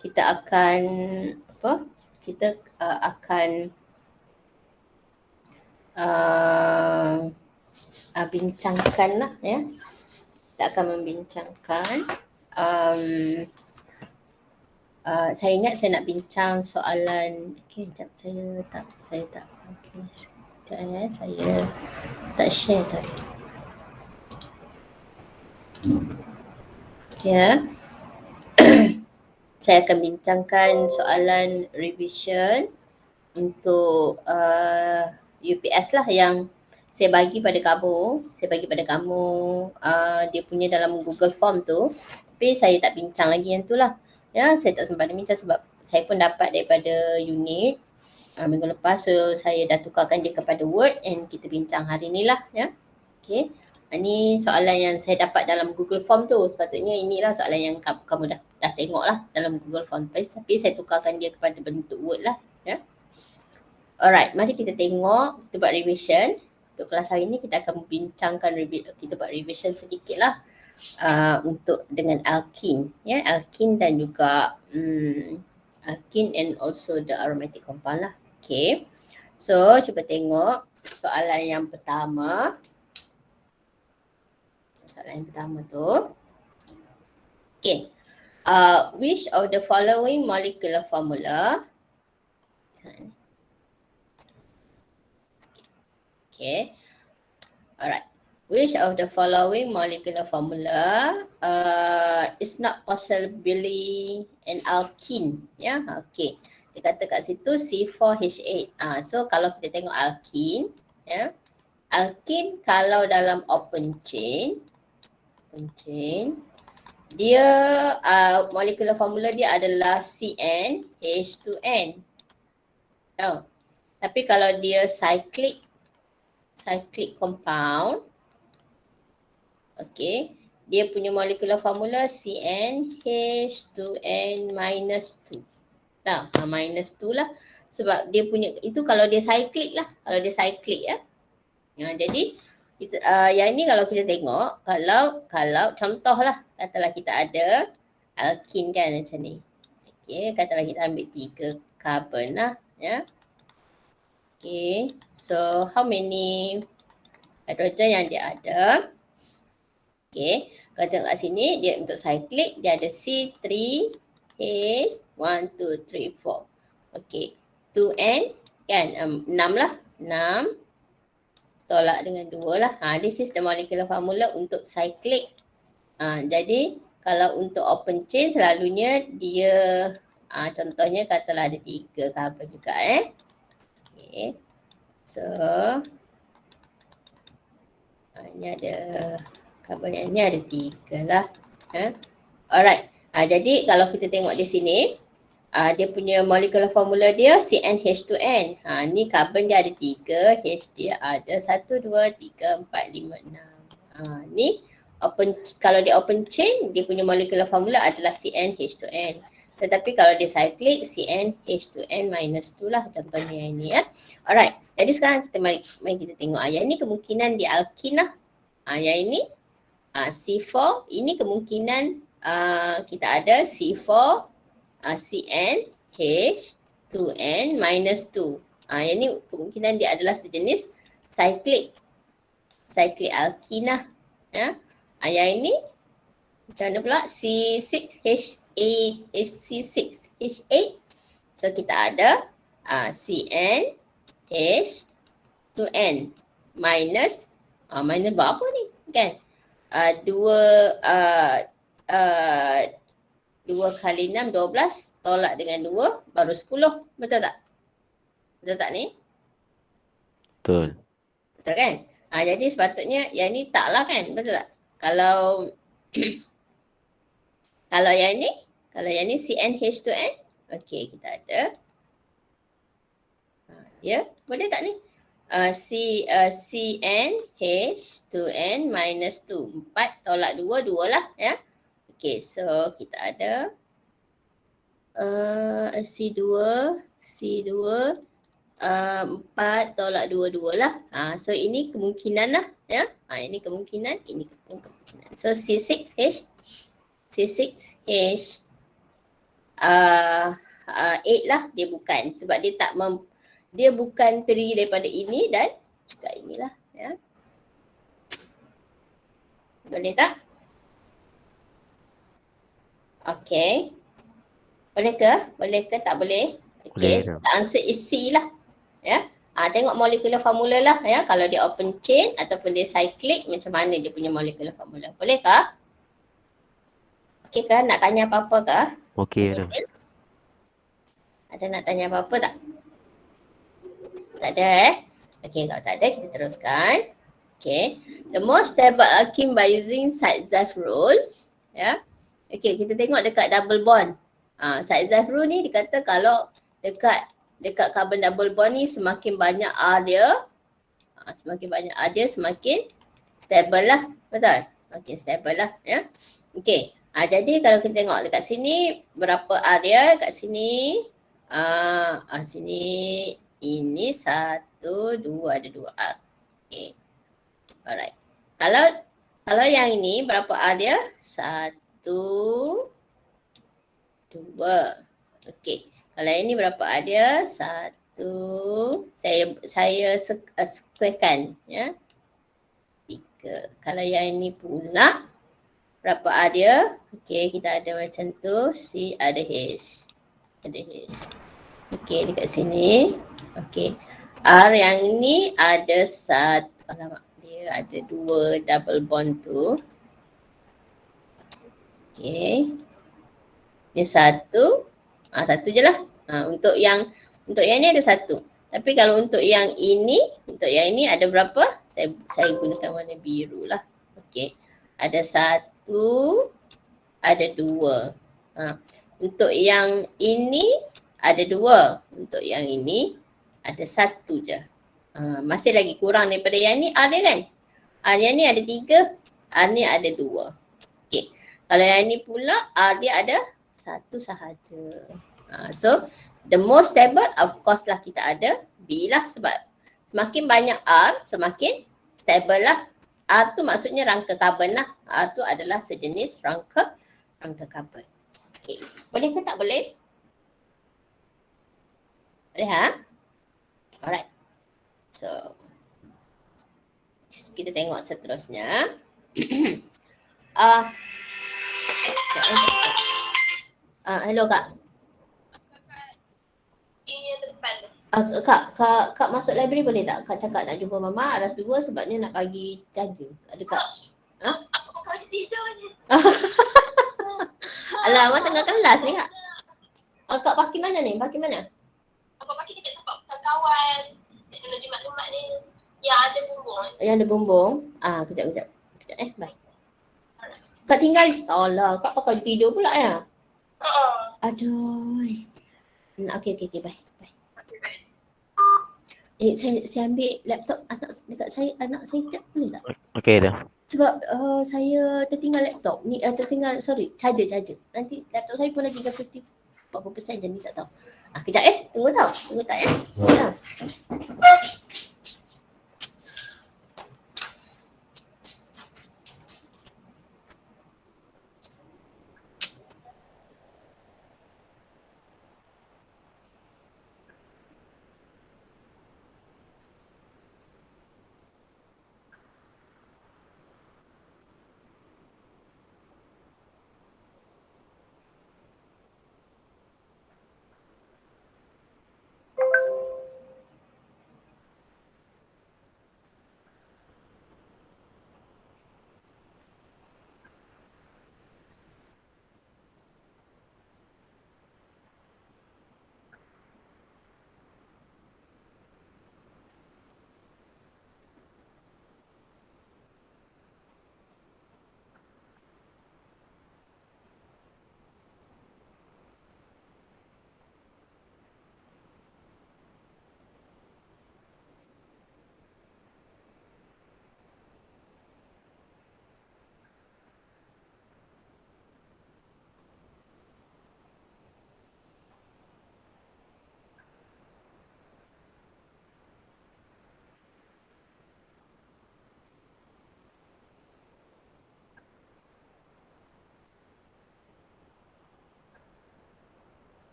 kita akan akan bincangkan lah ya. Kita akan membincangkan saya ingat saya nak bincang soalan. Okey, sekejap saya tak okey. Sekejap ya, saya tak share sorry. Ya. Saya akan bincangkan soalan revision untuk UPS lah yang saya bagi pada kamu. Dia punya dalam Google Form tu. Tapi saya tak bincang lagi yang tu lah. Ya, saya tak sempat bincang sebab saya pun dapat daripada unit minggu lepas. So saya dah tukarkan dia kepada Word and kita bincang hari ni lah ya. Okay. Ini soalan yang saya dapat dalam Google Form tu. Sepatutnya inilah soalan yang kamu dah tengok lah dalam Google Form. Tapi saya tukarkan dia kepada bentuk Word lah ya. Alright, mari kita tengok, kita buat revision. Untuk kelas hari ni kita akan membincangkan, kita buat revision sedikit lah untuk dengan alkene ya, alkene dan juga alkene and also the aromatic compound lah. Okay, so cuba tengok soalan yang pertama. Soalan yang pertama tu, okay, which of the following molecular formula, okay, alright. Which of the following molecular formula is not possibly an alkene? Ya, okay. Dia kata kat situ C4H8. So kalau kita tengok alkene, ya, alkene kalau dalam open chain, dia molecular formula dia adalah CnH2n. Oh. Tapi kalau dia cyclic compound, okay, dia punya molecular formula CnH2n minus 2. Minus 2 lah. Sebab dia punya, itu kalau dia cyclic lah. Kalau dia cyclic ya. Jadi, yang ni kalau kita tengok, kalau contoh lah, katalah kita ada alkene kan macam ni. Okay, katalah kita ambil 3 carbon lah ya. Okay, so how many hydrogen yang dia ada? Okay, kalau tengok kat sini, dia untuk cyclic, dia ada C3H, 1, 2, 3, 4. Okay, 2N kan, 6 lah, 6 tolak dengan 2 lah. This is the molecular formula untuk cyclic. Jadi, kalau untuk open chain selalunya dia, contohnya katalah ada 3 carbon juga Okay, so ini ada carbon yang ni ada 3 lah. Alright. Jadi kalau kita tengok di sini, dia punya molecular formula dia CnH2n. Ni carbon dia ada 3, H dia ada 1, 2, 3, 4, 5, 6. Ni open, kalau dia open chain, dia punya molecular formula adalah CnH2n. Tetapi kalau dia cyclic, CnH2n minus 2 lah contohnya yang ni ya. Alright. Jadi sekarang kita mari kita tengok. Yang ni kemungkinan dia alkene lah. Yang ini C4, ini kemungkinan kita ada C4 CnH2n minus 2. Yang ni kemungkinan dia adalah sejenis cyclic alkene lah. Yang ini macam mana pula? C6H8. So kita ada CnH2n minus berapa ni kan? 2 kali 6, 12 tolak dengan 2 baru 10. Betul tak? Betul tak ni? Betul. Betul kan? Jadi sepatutnya yang ni tak lah kan? Betul tak? Kalau kalau yang ni CnH2n, okey kita ada. Ya, boleh tak ni? CnH2n minus 2. 4 tolak 2, 2 lah ya. Okay, so kita ada C2 4 tolak 2, 2 lah. So ini kemungkinan lah ya. Ini kemungkinan, ini kemungkinan. So C6H C6H 8 lah, dia bukan. Sebab dia tak dia bukan terdiri daripada ini dan juga inilah. Ya. Boleh tak? Okay. Boleh ke? Boleh ke tak boleh? Okay, Boleh so tak? the answer is C lah. Ya. Tengok molecular formula lah ya. Kalau dia open chain ataupun dia cyclic, macam mana dia punya molecular formula. Boleh ke? Okay ke? Nak tanya apa-apa ke? Okey dah. Ada nak tanya apa-apa tak? Tak ada Okay, kalau tak ada kita teruskan. Okay. The most stable alkene by using Side-Zeth rule. Ya. Okay, kita tengok dekat double bond. Side-Zeth rule ni dikata kalau dekat carbon double bond ni semakin banyak R dia, semakin banyak R dia semakin stable lah. Betul? Semakin stable lah. Ya. Okay. Jadi kalau kita tengok dekat sini berapa R dia, kat sini sini ini 1, 2, ada 2 R. Okay. Alright. Kalau yang ini berapa R dia? 1, 2. Okay. Kalau yang ini berapa R dia? 1. Saya squarekan ya. 3. Kalau yang ini pula berapa R dia? Okay, kita ada macam tu. C ada H. Ada H. Okay, dekat sini. Okay. R yang ni ada 1. Alamak, dia ada 2 double bond tu. Okay. Ni 1. 1 je lah. Untuk yang ni ada 1. Tapi kalau untuk yang ini ada berapa? Saya gunakan warna biru lah. Okay. Ada 1, ada 2. Untuk yang ini ada 2. Untuk yang ini ada 1 je. Masih lagi kurang daripada yang ni R dia kan? R yang ni ada 3, R ni ada 2. Okay. Kalau yang ni pula R dia ada 1 sahaja. So the most stable of course lah kita ada B lah, sebab semakin banyak R semakin stable lah. R tu maksudnya rangka karbon lah. R tu adalah sejenis rangka karbon. Okay. Boleh ke tak boleh? Boleh Alright. So kita tengok seterusnya. Hello Kak. Kak masuk library boleh tak? Kak cakap nak jumpa Mama Aras 2 sebabnya nak bagi charger. Ada Kak? Aku pakai tidur je. Alah, Mak tengah kelas ni Kak. Kak parking mana ni? Parking mana? Apa pakai dekat tempat kawan teknologi maklumat ni yang ada bumbung. Yang ada bumbung. Kejap. Bye. Kak tinggal. Alah, Kak pakai tidur pula ya? Aduh. Okay, bye. Saya ambil laptop anak saya sekejap boleh tak? Okey dah. Sebab saya tertinggal laptop ni, charger. Nanti laptop saya pun lagi 50 berapa persen je ni tak tahu. Kejap tunggu tak ya.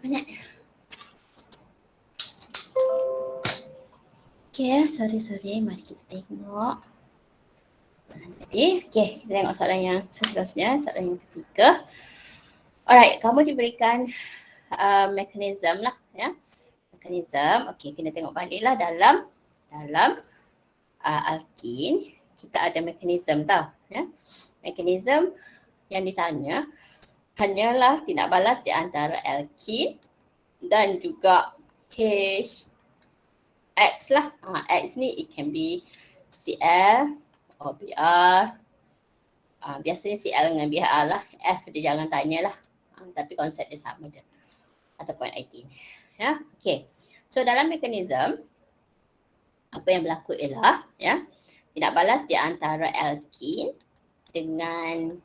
Banyak. Okay, sorry. Mari kita tengok. Tadi, okay, kita tengok soalan yang seterusnya, soalan yang ketiga. Alright, kamu diberikan mekanisme lah, ya. Mekanisme, okay, kena tengok balik lah dalam alkin, kita ada mekanisme tau, ya. Mekanisme yang ditanya hanyalah tindak balas di antara alkin dan juga H X lah. X ni it can be Cl or Br. Biasanya Cl dengan Br lah. F dia jangan tanya lah. Tapi konsep dia sama je. Ataupun ID. Ya, okay. So dalam mekanisme, apa yang berlaku ialah, ya, tindak balas di antara alkin dengan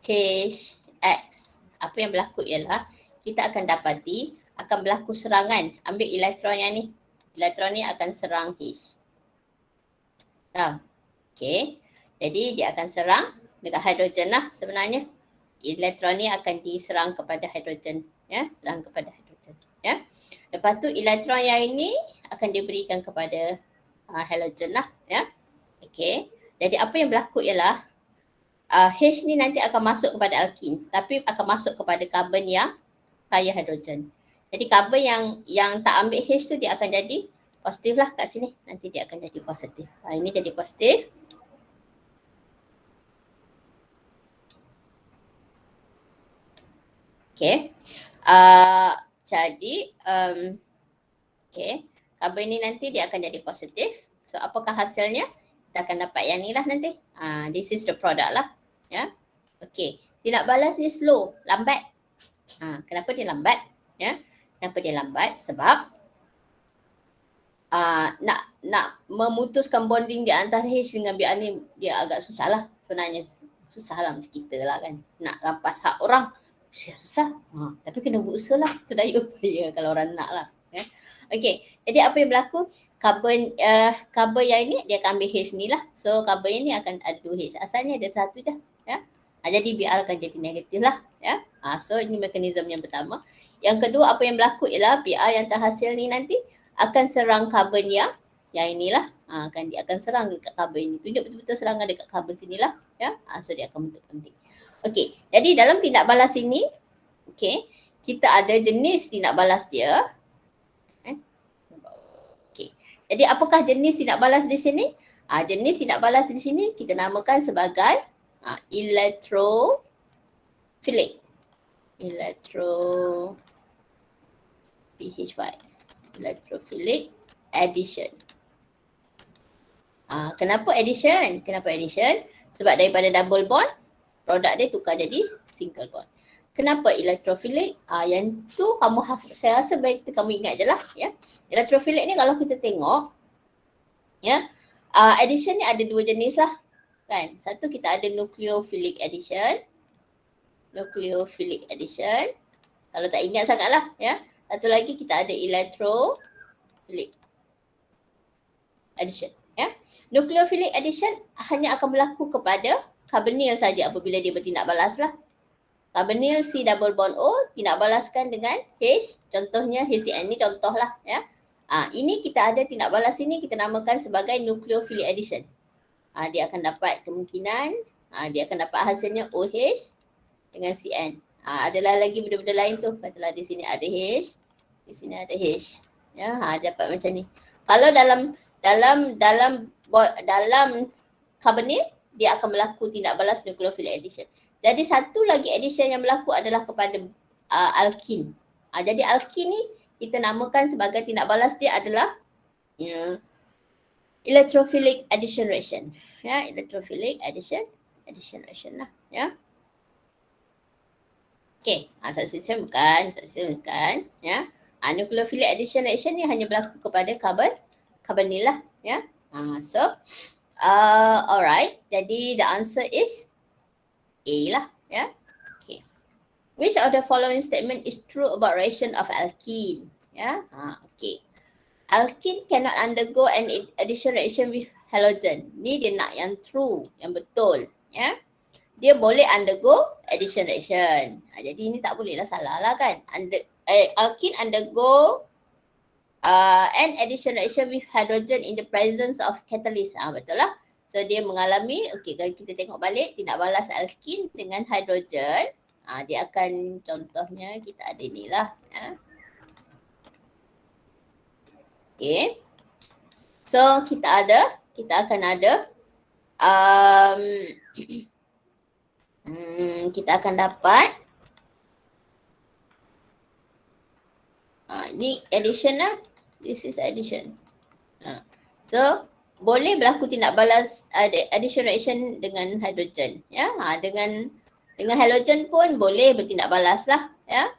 HX. Apa yang berlaku ialah, kita akan dapati akan berlaku serangan. Ambil elektron yang ni. Elektron ni akan serang H. Tahu? Okay. Jadi dia akan serang dekat hidrogen lah sebenarnya. Elektron ni akan diserang kepada hidrogen. Ya, serang kepada hidrogen. Ya. Lepas tu elektron yang ini akan diberikan kepada halogen lah. Ya. Okay. Jadi apa yang berlaku ialah H ni nanti akan masuk kepada alkin. Tapi akan masuk kepada karbon yang kaya hidrogen. Jadi karbon yang tak ambil H tu dia akan jadi positif lah kat sini. Nanti dia akan jadi positif. Ini jadi positif. Okay. Jadi, okay. Karbon ni nanti dia akan jadi positif. So, apakah hasilnya? Kita akan dapat yang ni lah nanti. This is the product lah. Ya. Okay. Tindak balas ni slow, lambat. Kenapa dia lambat? Ya. Kenapa dia lambat? Sebab nak memutuskan bonding di antara H dengan Br ni dia agak susah lah. Sebenarnya susah lah macam kita lah kan. Nak rampas hak orang susah. Tapi kena berusaha lah. Sedaya upaya kalau orang nak lah. Ya. Okay. Jadi apa yang berlaku? Karbon yang ini dia akan ambil H ni lah. So karbon ini akan ada H. Asalnya ada satu je. Ya. Jadi Br akan jadi negatif lah. Ya. So ini mekanisme yang pertama. Yang kedua apa yang berlaku ialah Br yang terhasil ni nanti akan serang karbon yang inilah. Dia akan serang dekat karbon ini. Tunjuk betul-betul serangan dekat karbon sinilah. Ya. So dia akan bentuk bonding. Okey. Jadi dalam tindak balas ini, okey, kita ada jenis tindak balas dia. Okey. Jadi apakah jenis tindak balas di sini? Jenis tindak balas di sini kita namakan sebagai electrophilic. Electrophilic addition. Kenapa addition? Sebab daripada double bond, produk dia tukar jadi single bond. Kenapa electrophilic? Yang tu saya rasa baik kamu ingat je lah. Ya. Electrophilic ni kalau kita tengok, ya, addition ni ada dua jenis lah. Kan? Satu kita ada nucleophilic addition. Kalau tak ingat sangat lah. Ya. Satu lagi kita ada electrophilic addition. Ya. Nucleophilic addition hanya akan berlaku kepada karbonil saja apabila dia bertindak balas lah. Karbonil C double bond O tindak balaskan dengan H. Contohnya HCN ni contoh lah. Ya. Ini kita ada tindak balas ini kita namakan sebagai nucleophilic addition. Dia akan dapat kemungkinan, dia akan dapat hasilnya OH dengan CN. Adalah lagi benda-benda lain tu. Katalah di sini ada H, di sini ada H. Ya, dapat macam ni. Kalau dalam karbonil dia akan berlaku tindak balas nucleophilic addition. Jadi satu lagi addition yang berlaku adalah kepada alkin. Jadi alkin ni kita namakan sebagai tindak balas dia adalah electrophilic addition reaction. Ya, electrophilic addition reaction lah. Ya. Okay, substitution bukan. Ya. Nucleophilic addition reaction ni hanya berlaku kepada carbonyl lah, ya. So alright, jadi the answer is A lah, ya. Okay. Which of the following statement is true about reaction of alkene? Ya, okay. Alkene cannot undergo an addition reaction with halogen. Ni dia nak yang true, yang betul, ya. Dia boleh undergo addition reaction. Jadi ini tak boleh lah, salah lah kan. Alkene undergo an addition reaction with hydrogen in the presence of catalyst. Betul lah. So dia mengalami, okay, kalau kita tengok balik, tindak balas alkene dengan hidrogen, dia akan, contohnya kita ada inilah. Okay. So kita akan ada, kita akan dapat, ni addition lah. This is addition. So boleh berlaku tindak balas addition reaction dengan hidrogen, ya. Dengan halogen pun boleh bertindak balas lah, ya.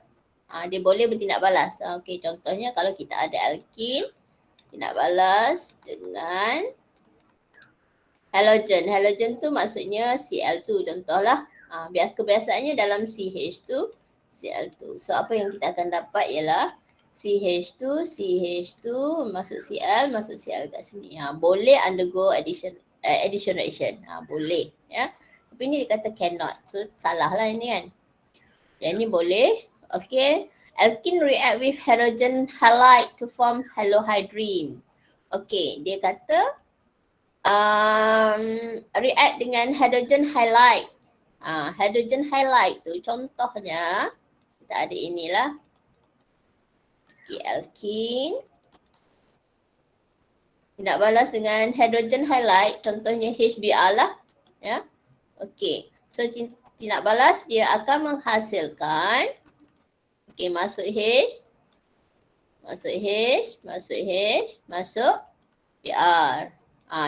Dia boleh bertindak balas. Okey, contohnya kalau kita ada alkene tindak balas dengan halogen. Halogen tu maksudnya Cl2 contohlah. Kebiasaannya dalam CH2 Cl2. So apa yang kita akan dapat ialah CH2 masuk Cl kat sini. Boleh undergo addition reaction. Boleh, ya. Tapi ni dia kata cannot. So salah lah ini kan. Yang ni boleh. Okay. Alkene react with hydrogen halide to form halohydrine. Okay, dia kata react dengan hydrogen halide. Hydrogen halide tu contohnya kita ada inilah. Alkene tindak balas dengan hydrogen halide, contohnya HBr lah, ya. Okey, so tindak balas dia akan menghasilkan, okey, masuk H, masuk Br.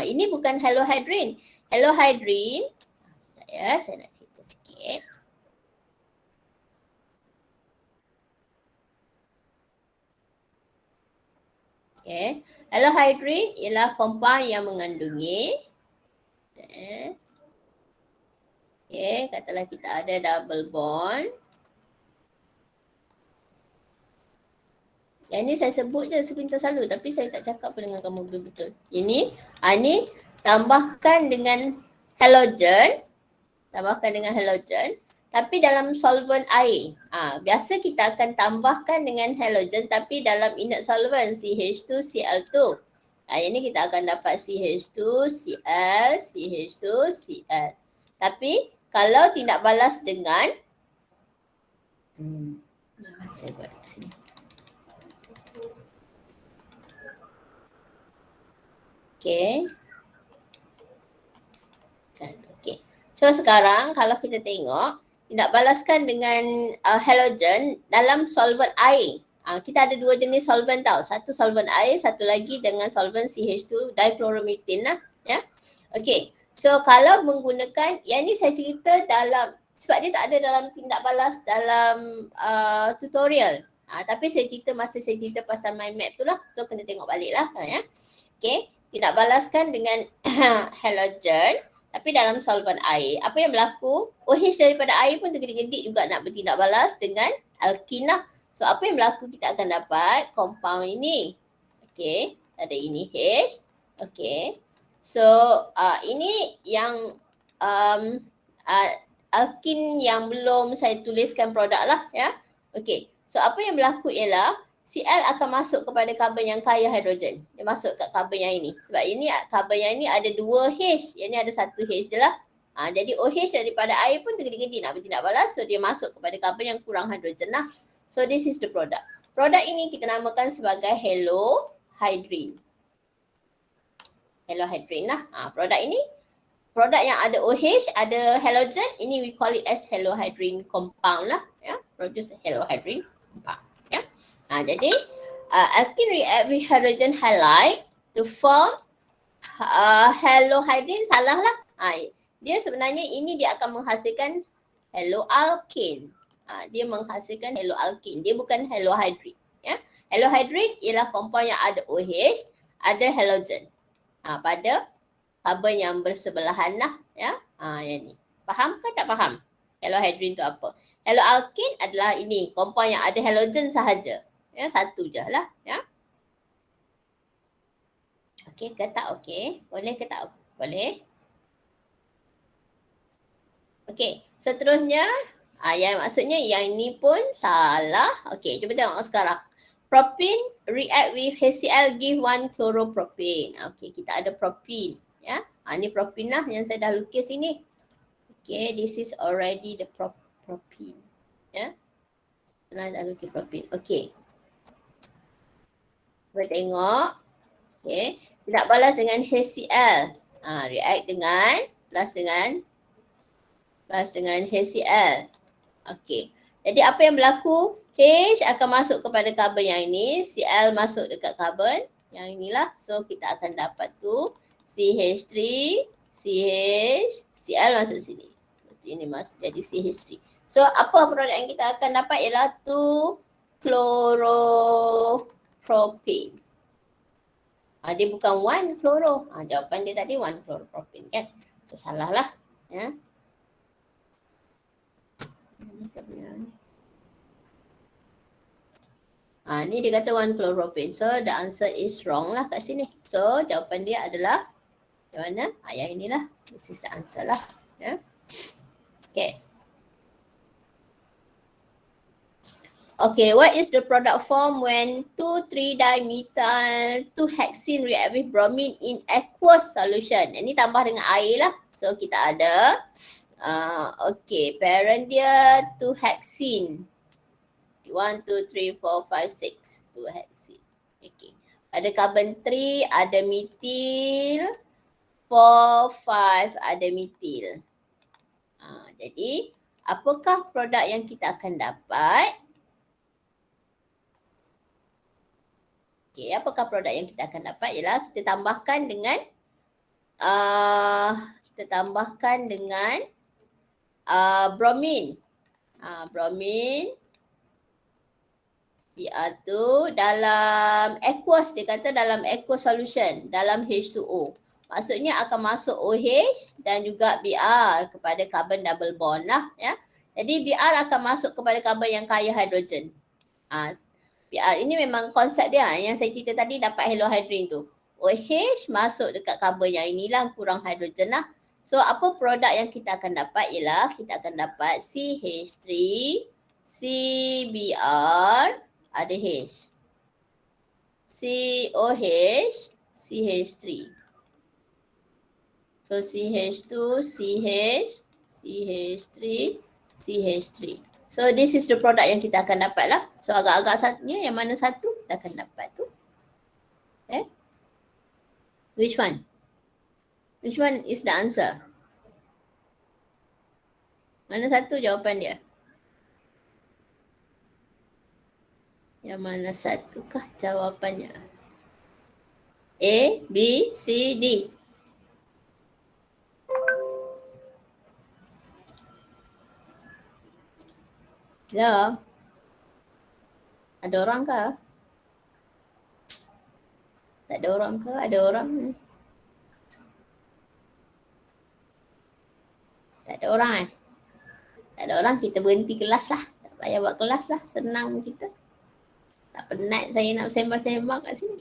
Ini bukan halohydrine. Halohydrine, saya nak cerita sikit. Okay. Halohydrine ialah compound yang mengandungi, katalah kita ada double bond. Yang ni saya sebut je sepintas selalu, tapi saya tak cakap pun dengan kamu betul-betul. Ini tambahkan dengan halogen, tapi dalam solvent air. Biasa kita akan tambahkan dengan halogen tapi dalam inert solvent CH2 Cl2. Yang ni kita akan dapat CH2 Cl, CH2 Cl. Tapi kalau tindak balas dengan saya buat kat sini. Okay. So sekarang kalau kita tengok, tindak balaskan dengan halogen dalam solvent air. Kita ada dua jenis solvent tau. Satu solvent air, satu lagi dengan solvent CH2 dichloromethane lah, ya. Okey. So kalau menggunakan, yang ni saya cerita dalam, sebab dia tak ada dalam tindak balas dalam tutorial. Tapi saya cerita masa saya cerita pasal mind map tu lah. So kena tengok balik lah, ya. Okey. Tindak balaskan dengan halogen tapi dalam solvent air. Apa yang berlaku? OH daripada air pun tergedik-gedik juga nak bertindak balas dengan alkene lah. So apa yang berlaku? Kita akan dapat compound ini. Okay, ada ini H. Okay, so ini yang alkene yang belum saya tuliskan produk lah, ya. Okay, so apa yang berlaku ialah Cl akan masuk kepada karbon yang kaya hidrogen. Dia masuk kat karbon yang ini. Sebab ini karbon yang ini ada 2 H. Yang ni ada 1 H je lah. Jadi OH daripada air pun tergedik-gedik nak bertindak balas. So dia masuk kepada karbon yang kurang hidrogen lah. So this is the product. Produk ini kita namakan sebagai halohydrine. Halohydrine lah. Produk ini, produk yang ada OH, ada halogen. Ini we call it as halohydrine compound lah. Ya, produce halohydrine compound. Ya. Jadi alkene react with hydrogen halide to form halohydrine, salah lah. Dia sebenarnya ini dia akan menghasilkan haloalkane. Dia menghasilkan haloalkane. Dia bukan halohydrine, ya. Halohydrin ialah compound yang ada OH, ada halogen. Pada carbon yang bersebelahan lah. Ya. Yang ni. Faham ke tak faham? Halohydrin tu apa? Haloalkane adalah ini, compound yang ada halogen sahaja. Ya, satu je lah. Ya. Okey ke tak okey? Boleh ke tak? Boleh. Okey, seterusnya yang maksudnya yang ini pun salah. Okey, cuba tengok sekarang. Propene react with HCl give 1 chloropropane. Okey, kita ada propene, ya. Ni propene lah yang saya dah lukis ini. Okey, this is already the propene. Ya. Dah lukis propene. Okey. Cuba tengok. Okey, tidak balas dengan HCl. React dengan plus dengan HCl. Okey. Jadi apa yang berlaku? H akan masuk kepada karbon yang ini, Cl masuk dekat karbon yang inilah. So kita akan dapat tu CH3, CH, Cl masuk sini. Ini masuk jadi CH3. So apa produk yang kita akan dapat ialah 2 chloropropane. Dia bukan 1 chloro. Jawapan dia tadi 1 chloropropane kan. So salah lah. Ya. Ni dia kata 1 chloropropane. So the answer is wrong lah kat sini. So jawapan dia adalah yang mana? Yang inilah. This is the answer lah. Ya. Okay. Okay, what is the product form when 2,3-dimethyl 2-hexene react with bromine in aqueous solution? Ini tambah dengan air lah. So kita ada okay, parent dia 2-hexene. 1, 2, 3, 4, 5, 6. 2-hexene. Okay. Ada carbon 3, ada methyl. 4, 5, ada methyl. Jadi, apakah produk yang kita akan dapat? Okay, apakah produk yang kita akan dapat? Ialah kita tambahkan dengan bromine. Bromine Br2 dalam aqueous, dia kata dalam aqueous solution, dalam H2O. Maksudnya akan masuk OH dan juga Br kepada carbon double bond lah. Ya. Jadi Br akan masuk kepada carbon yang kaya hidrogen. Br ini memang konsep dia yang saya cerita tadi, dapat halohydrin tu. OH masuk dekat carbon yang inilah, kurang hidrogen lah. So apa produk yang kita akan dapat ialah kita akan dapat CH3, CBr, ada H. COH, CH3. So CH2, CH, CH3, CH3. So this is the product yang kita akan dapat lah. So agak-agak satunya yang mana satu kita akan dapat tu. Okay. Which one? Which one is the answer? Mana satu jawapan dia? Yang mana satukah jawapannya? A, B, C, D. Ya. Ada orang ke? Tak ada orang ke? Ada orang? Tak ada orang eh? Tak ada orang, kita berhenti kelas lah. Tak payah buat kelas lah, senang kita. Tak penat saya nak sembang-sembang kat sini.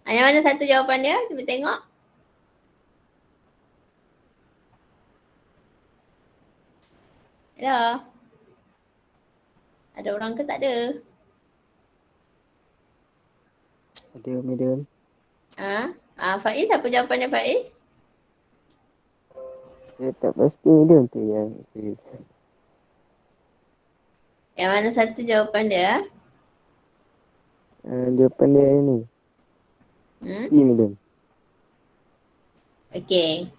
Yang mana satu jawapan dia? Cuba tengok. Hello. Ada orang ke tak ada? Ada, madam. Faiz, apa jawapannya Faiz? Saya tak pasti madam tu yang Yang mana satu jawapan dia? jawapan dia ni. C, madam. Okey.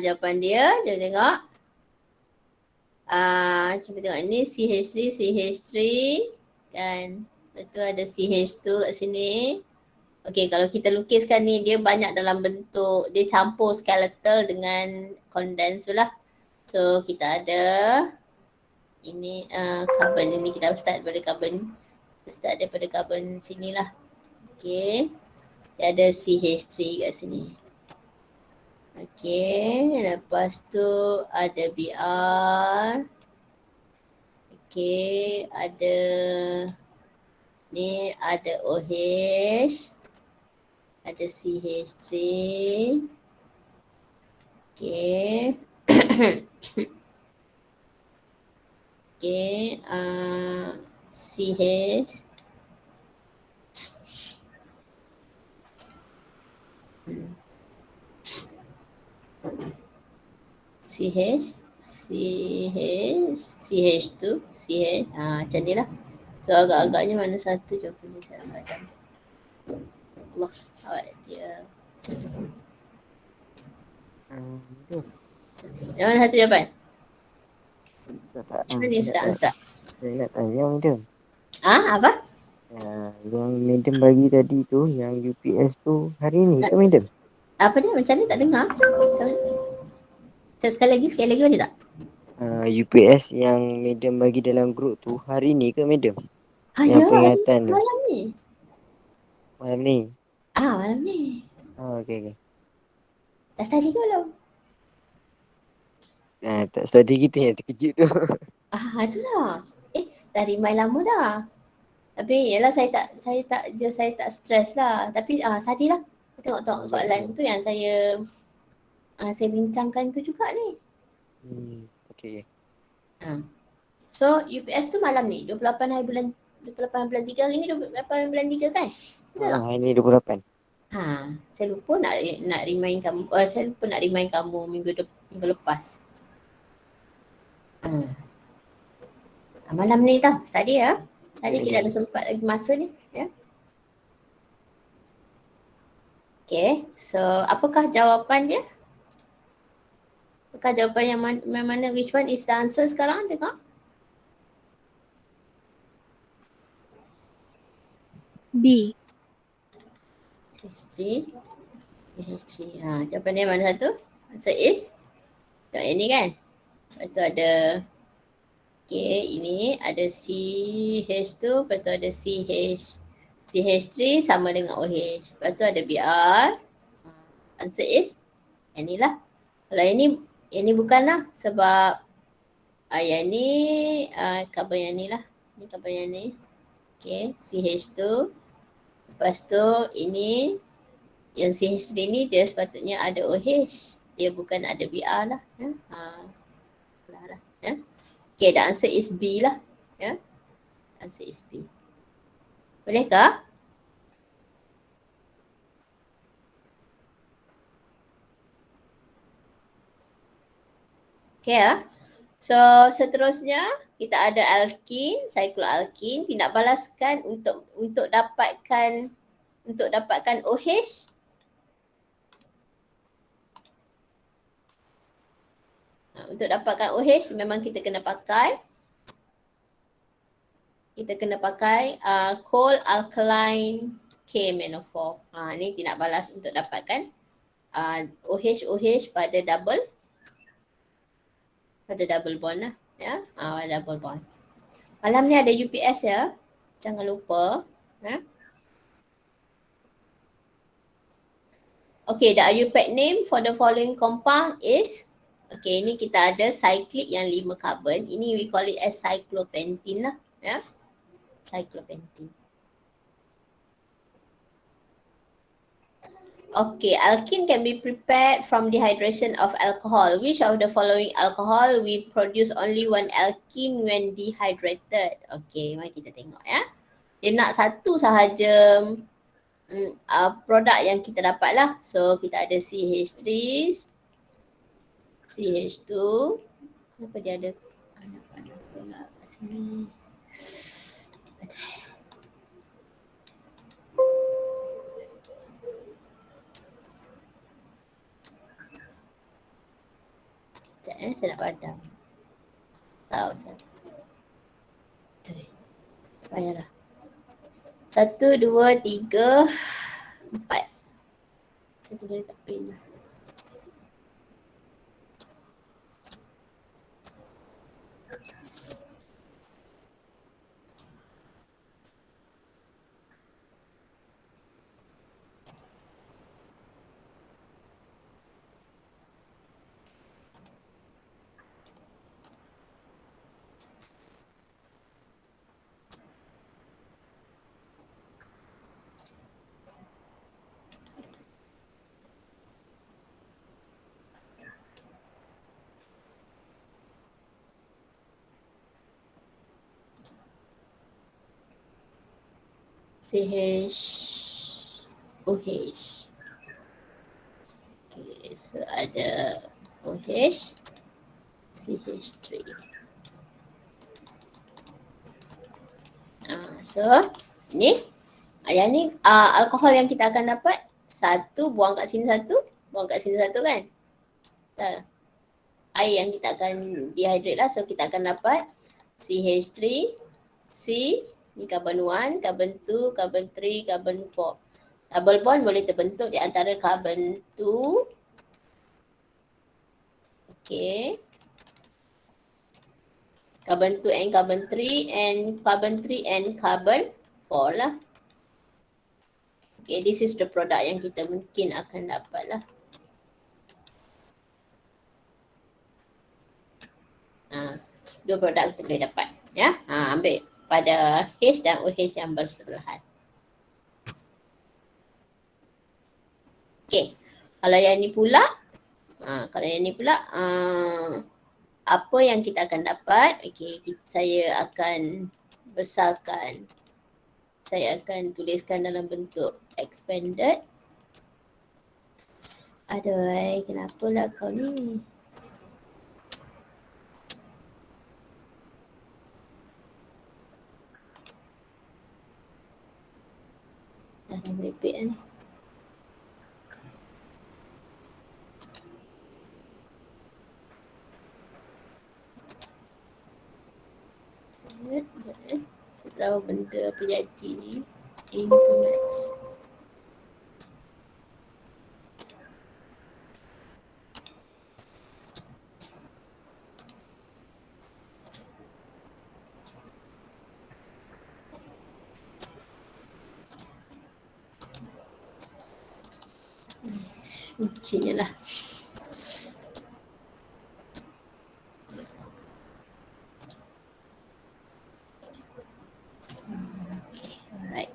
Jawapan dia, cuba tengok. Cuba tengok ini CH3, CH3 kan. Lepas tu ada CH2 kat sini. Okey, kalau kita lukiskan ni dia banyak dalam bentuk, dia campur skeletal dengan condense tu lah. So kita ada ini carbon ini kita start daripada carbon. Start daripada carbon sinilah. Okey. Dia ada CH3 kat sini. Okey, lepas tu ada Br. Okey, ada ni ada OH. Ada CH3. Okey. Okey, CH. CH, CH2, CH. Macam ni lah. So agak-agaknya mana satu je aku ni saya macam. Allah, awak dia. Yang mana satu jawapan? Macam mana sedap answer? Saya nak tanya madam. Apa? Yang madam bagi tadi tu, yang UPS tu hari ni ke madam? Apa dia? Macam ni tak dengar. Sekali lagi boleh tak? UPS yang madam bagi dalam grup tu hari ni ke madam? Ya, Yang peringatan tu. malam ni. Malam ni. Malam ni. Okey. Dah study ke belum? Tak study gitu yang terkejut tu. Itulah. Dah remind lama dah. Tapi yalah saya tak stress lah. Tapi study lah. Tengok soalan tu yang saya bincangkan tu juga ni. Okey. So UPS tu malam ni 28 bulan 3 hari ni 28 bulan 3 kan? Betul tak? Hari ni 28. Saya lupa nak remind kamu. Saya lupa nak remind kamu minggu lepas. Malam ni tau, study ya. Study kita ada sempat lagi masa ni, ya. Okay, so apakah jawapan dia? Apakah jawapan yang mana, which one is the answer sekarang? Tengok. B. CH3. Jawapan dia mana satu? Answer is? Tengok ini kan? Lepas tu ada ini ada CH2, lepas tu ada CH3 sama dengan OH. Lepas tu ada Br. Answer is yang ni lah. Kalau ini bukanlah sebab yang ni carbon yang ni lah. Ni carbon yang ni. Okay, CH2. Lepas tu ini yang CH3 ni dia sepatutnya ada OH. Dia bukan ada Br lah. Ya. Ya. Okay, the answer is B lah. Ya. Answer is B. Bolehkah? Okay ya. So seterusnya kita ada alkin, cycloalkin, tindak balaskan untuk dapatkan OH. Untuk dapatkan OH memang kita kena pakai coal alkaline K-manofor. Ni tindak balas untuk dapatkan OH pada double bond lah, ya. Double bond. Malam ni ada UPS ya. Jangan lupa, ya. Okay, the IUPAC name for the following compound is, okay, ini kita ada cyclic yang 5 carbon. Ini we call it as cyclopentene lah, ya. Cyclopentene. Okay, alkene can be prepared from dehydration of alcohol. Which of the following alcohol we produce only one alkene when dehydrated? Okay, mari kita tengok ya. Dia nak satu sahaja produk yang kita dapat lah. So kita ada CH3, CH2. Kenapa dia ada panas pula kat sini? Sekejap saya nak padam. Tahu saya. Payahlah. 1, 2, 3, 4. Saya tulis dekat pen lah. CH Okay, so ada OH, CH3. So ni yang ni alkohol yang kita akan dapat satu, buang kat sini satu, buang kat sini satu kan. Air yang kita akan dehydrate lah, so kita akan dapat CH3, C, ni carbon 1, carbon 2, carbon 3, carbon 4. Double bond boleh terbentuk di antara carbon 2, okay, carbon 2 and carbon 3 and carbon 3 and carbon 4 lah. Okay, this is the product yang kita mungkin akan dapat lah. Dua produk kita boleh dapat. Ya, ambil pada H dan OH yang bersebelahan. Okay, kalau yang ni pula, apa yang kita akan dapat? Okay, saya akan besarkan. Saya akan tuliskan dalam bentuk expanded. Aduh, kenapa lah kau ni? Dah merepek ni. Saya tahu benda apa jadi ni. Into max. Kuncinya lah. Alright.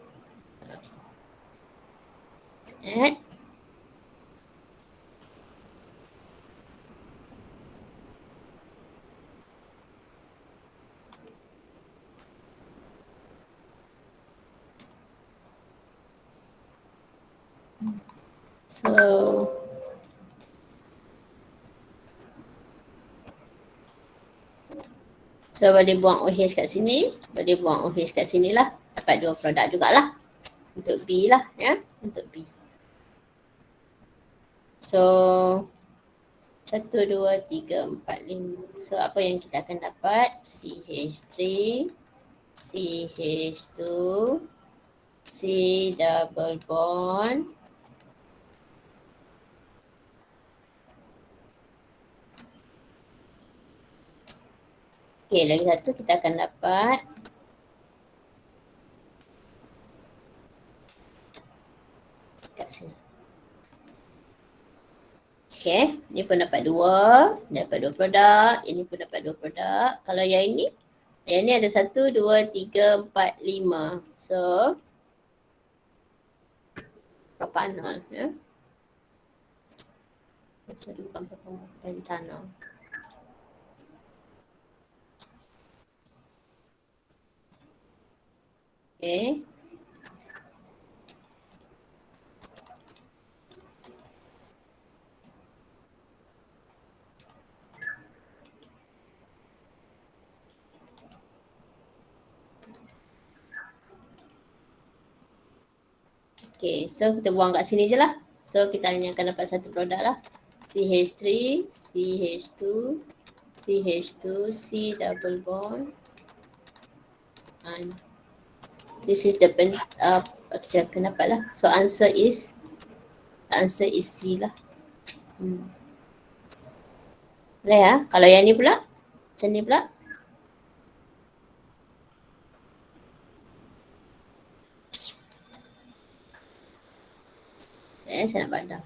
So boleh buang OH kat sini, boleh buang OH kat sini lah. Dapat dua produk jugalah. Untuk B lah ya, untuk B. So 1, 2, 3, 4, 5. So apa yang kita akan dapat? CH3, CH2, C double bond, okay, lagi satu kita akan dapat kat sini. Okay, ni pun dapat dua produk, ini pun dapat dua produk. Kalau yang ini ada 1, 2, 3, 4, 5. So propanol ya. Sorry, bukan propanol, pentanol. Okay. Okay, so kita buang kat sini je lah. So kita hanya akan dapat satu produk lah. CH3, CH2, CH2, C double bond. And this is the kita akan dapat lah. So answer is C lah. Boleh ya? Kalau yang ni pula? Macam ni pula? Saya nak padam.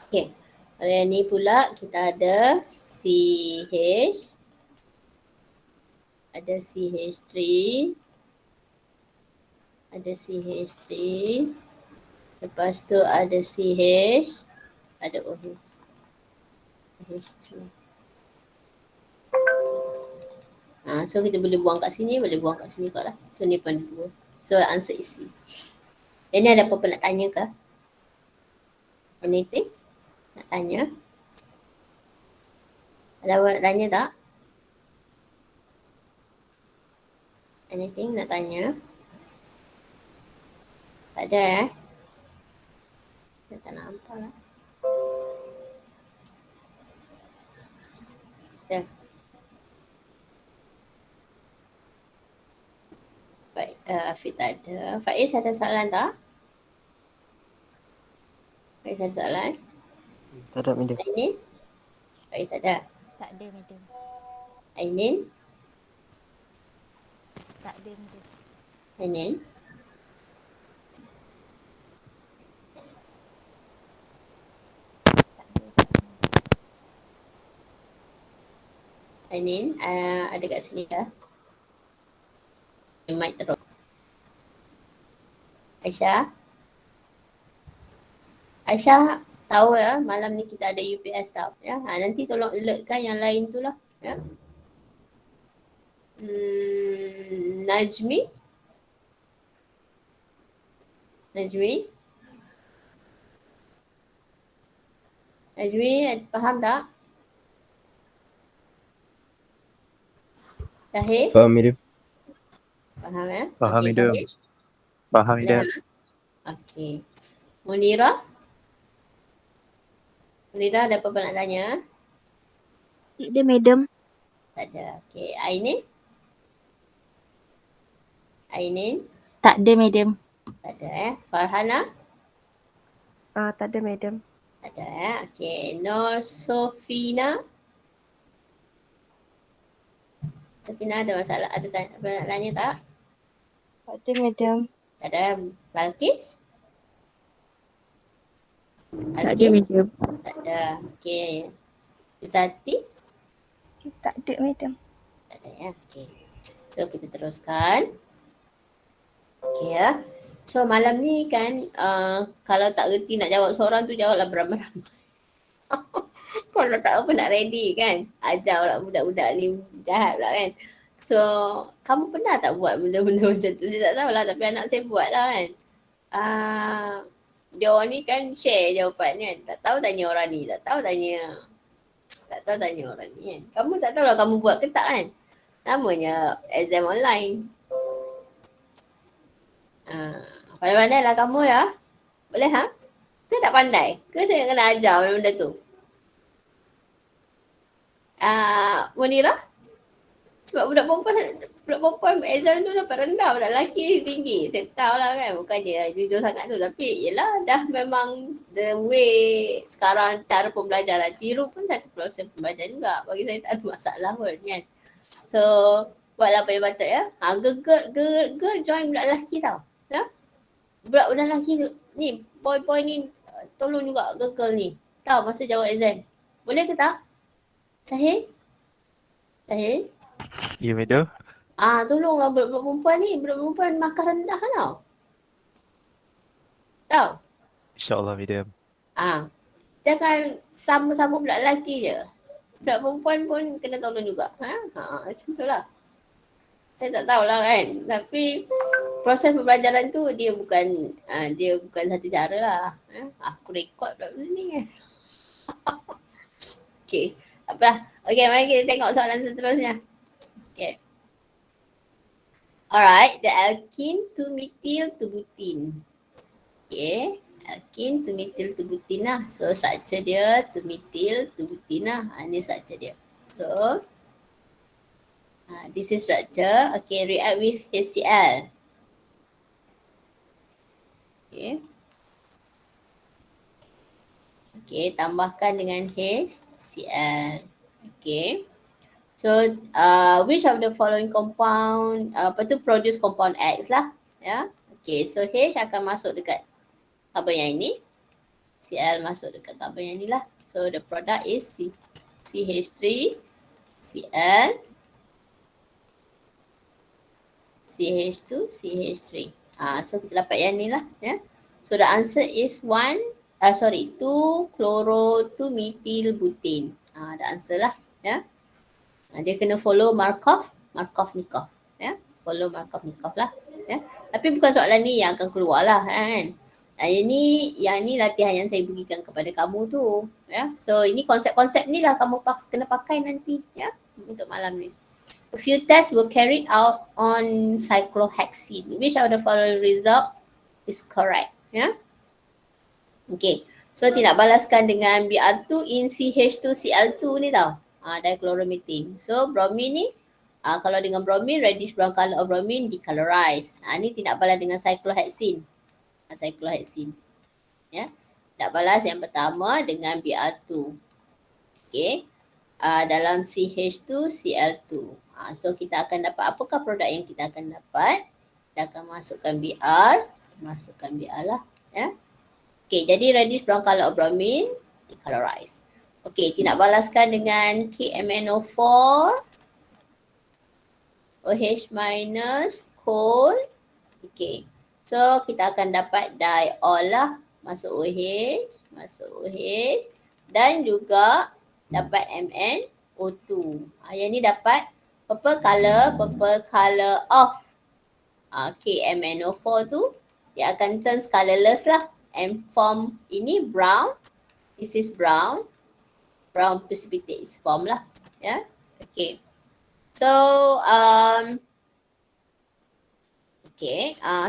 Okay. Kalau yang ni pula kita ada CH, ada CH3, ada CH3, lepas tu ada CH, ada OH, CH3. So kita boleh buang kat sini, boleh buang kat sini kot lah. So ni pun 2. So answer is C. Yang ni ada apa-apa nak tanya ke? Anything? Nak tanya? Ada apa nak tanya tak? Anything nak tanya? Tak ada Saya tak nampak lah. Dah. Baik, Afiq tak ada. Faiz ada soalan tak? Faiz ada soalan? Tak ada madam. Ainin? Faiz ada. Tak ada madam. Ainin? Tak ada madam. Ainin? Tak ada soalan. Ainin, ada kat sini dah. Mic terus. Aisyah? Aisyah tahu ya, malam ni kita ada UPS tau. Ya, nanti tolong alertkan yang lain tu lah. Ya. Najmi? Najmi? Najmi, faham tak? Syahir? Faham madam. Faham ya? Faham Okey, madam. Syahir? Faham madam. Okey. Munira? Munira ada apa-apa nak tanya? Tak ada madam. Tak ada. Okey, Ainin? Ainin? Tak ada madam. Tak ada Farhana? Tak ada madam. Tak ada Okey, Nur Sofina? Sofina ada masalah, ada apa nak tanya tak? Tak ada madam. Tak ada. Balkis? Tak ada madam. Tak ada. Okey. Zati? Tak ada madam. Tak ada ya. Okey. So kita teruskan. Okey ya. So malam ni kan kalau tak reti nak jawab seorang tu jawablah beramai-ramai. Kalau tak apa nak ready kan. Ajar pula budak-budak ni jahat pula kan. So kamu pernah tak buat benda-benda macam tu? Saya tak tahulah tapi anak saya buat lah kan. Dia orang ni kan share jawapan kan. Tak tahu tanya orang ni. Tak tahu tanya orang ni kan. Kamu tak tahulah kamu buat ke tak kan. Namanya exam online. Pandai-pandai lah kamu ya. Boleh ha? Ke tak pandai? Ke saya kena ajar benda tu? Munira? Sebab budak perempuan exam tu dapat rendah, budak lelaki tinggi. Saya tahu lah kan, bukannya jujur sangat tu. Tapi yelah dah memang the way sekarang cara pembelajaran. Tiru pun satu proses pembelajaran juga. Bagi saya tak ada masalah pun kan. So buatlah apa yang patut ya. Girl join budak lelaki tau. Ya? Budak-budak lelaki ni, boy ni tolong juga girl ni. Tahu masa jawab exam. Boleh ke tak? Syahir? Ya madam. Tolonglah budak-budak perempuan ni. Budak perempuan markah rendah tau. Tahu? InsyaAllah madam. Jangan sama-sama budak lelaki je. Budak perempuan pun kena tolong juga. Macam tu lah. Saya tak tahulah kan. Tapi proses pembelajaran tu dia bukan satu cara lah. Aku rekod pula benda ni kan. Okay. Apalah. Okay, mari kita tengok soalan seterusnya. Okay. Alright, the alkene to methyl to butene. Okay, alkene to methyl to butene lah. So structure dia to methyl to butene lah. Ini structure dia. So this is structure. Okay, react with HCl. Okay. Okay, tambahkan dengan HCl. Okay. So, which of the following compound, produce compound X lah. Ya. Okay, so H akan masuk dekat apa yang ini. Cl masuk dekat carbon yang ni lah. So the product is CH3, Cl, CH2, CH3. So kita dapat yang ni lah. Ya. So the answer is 2-chloro-2-methyl butane. The answer lah. Ya. Dia kena follow Markov-Nikov. Ya. Follow Markov-Nikov lah. Ya. Tapi bukan soalan ni yang akan keluar lah kan. Yang ni latihan yang saya berikan kepada kamu tu. Ya. So ini konsep-konsep ni lah kamu kena pakai nanti ya untuk malam ni. A few tests were carried out on cyclohexene. Which of the following result is correct? Ya. Okay. So tidak balaskan dengan Br2 in CH2Cl2 ni tau. Dichloromethane. So bromine ni kalau dengan bromine, reddish brown color of bromine decolorize. Ni tidak balas dengan cyclohexene. Cyclohexene. Ya. Tak balas yang pertama dengan Br2. Okay. Dalam CH2Cl2. So kita akan dapat apakah produk yang kita akan dapat? Kita akan masukkan Br. Masukkan Br lah. Ya. Okay. Jadi reddish brown color of bromine decolorize. Okay. Tidak balaskan dengan KMNO4. OH minus coal. Okay. So kita akan dapat diol lah. Masuk OH. Masuk OH. Dan juga dapat MnO2. Yang ni dapat purple color of KMNO4 tu. Dia akan turn colorless lah. And form ini brown. This is brown. Brown precipitate is form lah. Ya. Okay. So,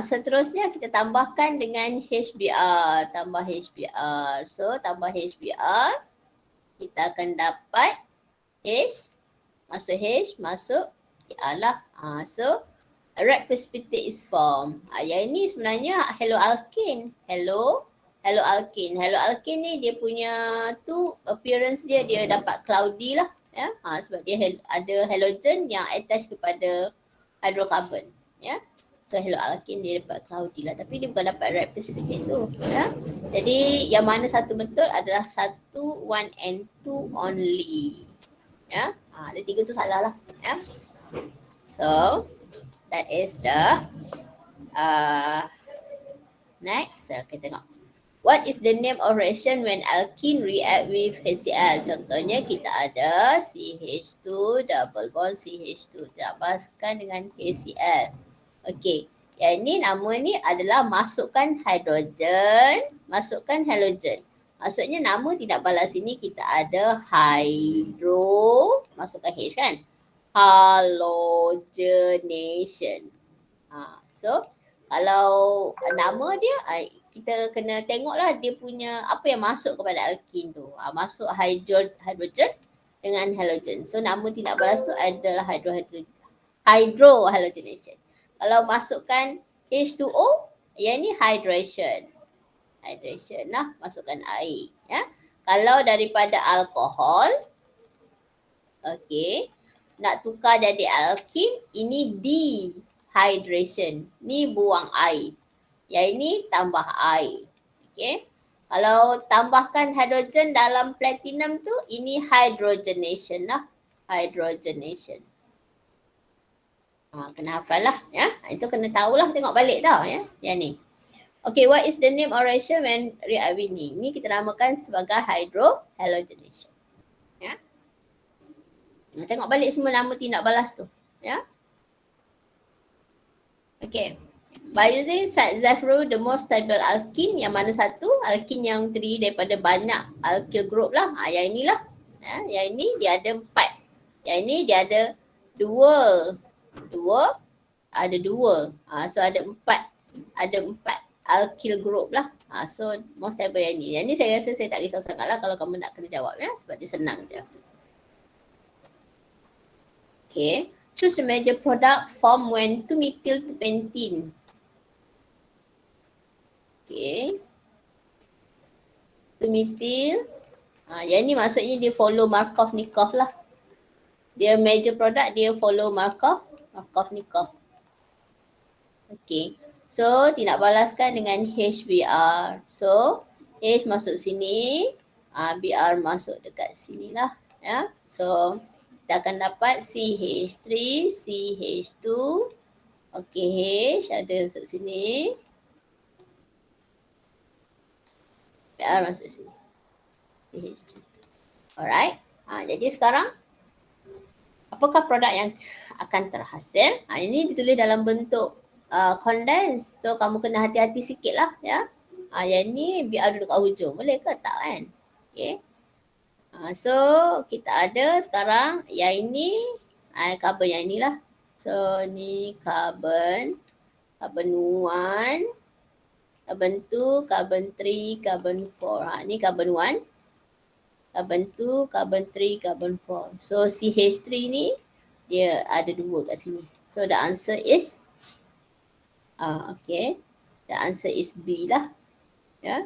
seterusnya kita tambahkan dengan HBr. Tambah HBr. So, tambah HBr. Kita akan dapat H. Masuk Br lah. So, red precipitate is formed. Yang ini sebenarnya haloalkane. Haloalkane. Haloalkane ni dia punya tu appearance dia dapat cloudy lah. Ya, sebab dia ada halogen yang attach kepada hydrocarbon. Ya. So haloalkane dia dapat cloudy lah. Tapi dia bukan dapat red precipitate tu. Ya. Jadi yang mana satu betul adalah 1, 1 and 2 only. Ya. Ada 3 tu salah lah. Ya. So that is the next. Kita tengok. What is the name of reaction when alkene react with HCl? Contohnya kita ada CH2 double bond CH2 tambahkan dengan HCl. Okey. Yang ini nama ni adalah masukkan hidrogen, masukkan halogen. Maksudnya nama tidak balas sini kita ada hydro, masukkan H kan? Halogenation. So kalau nama dia kita kena tengoklah dia punya apa yang masuk kepada alkene tu. Masuk hydrogen dengan halogen. So nama tidak balas tu adalah hydrohalogenation. Kalau masukkan H2O, yang ni hydration. Hydration lah, masukkan air. Ya. Kalau daripada alkohol, okey, nak tukar jadi alkene, ini dehydration. Ni buang air. Yang ini tambah air. Okay. Kalau tambahkan hidrogen dalam platinum tu, ini hydrogenation lah. Hydrogenation. Kena hafal lah. Ya. Itu kena tahulah. Tengok balik tau. Ya. Yang ni. Okay. What is the name or reaction when react with ni? Ni kita namakan sebagai hydrohalogenation. Ya. Tengok balik semua nama tindak balas tu. Ya. Okay. By using Zafro, the most stable alkene, yang mana satu? Alkene yang terdiri daripada banyak alkyl group lah. Yang inilah. Yang ini dia ada 4. Yang ini dia ada 2. Ada 2. So ada 4. Ada 4 alkyl group lah. So most stable yang ni. Yang ni saya rasa saya tak risau sangat lah kalau kamu nak kena jawab ya. Sebab dia senang je. Okay. Choose the major product formed when 2-methyl to pentene. Okay. 2-methyl. Yang ni maksudnya dia follow Markov-Nikov lah. Dia major product, dia follow Markov-Nikov. Okay. So, tidak balaskan dengan HBr. So, H masuk sini, Br masuk dekat sini lah. Ya. So kita akan dapat CH3, CH2. Okey, H ada masuk sini. Br masuk sini. CH3. Alright. Jadi sekarang apakah produk yang akan terhasil? Ini ditulis dalam bentuk condense. So kamu kena hati-hati sikit lah ya. Yang ni biar duduk kat hujung. Boleh ke? Tak kan? Okay. So kita ada sekarang yang ini carbon yang inilah. So ni carbon 1, carbon 2, carbon 3, carbon 4. Ni carbon 1, carbon 2, carbon 3, carbon 4. So CH3 ni dia ada 2 kat sini. So the answer is okay. The answer is B lah. Ya.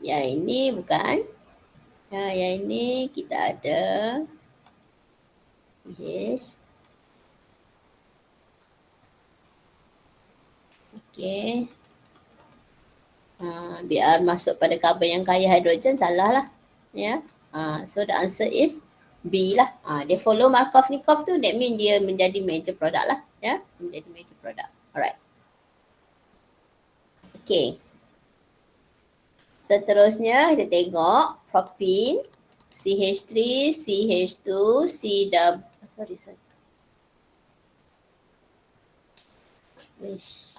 Yang ini bukan. Yang ini kita ada yes. Okay. Biar masuk pada karbon yang kaya hidrogen, salah lah. Ya. So the answer is B lah. Dia follow Markov-Nikov tu, that mean dia menjadi major product lah. Ya. Menjadi major product. Alright. Okay. Seterusnya kita tengok propene, CH3, CH2, sorry. Wish.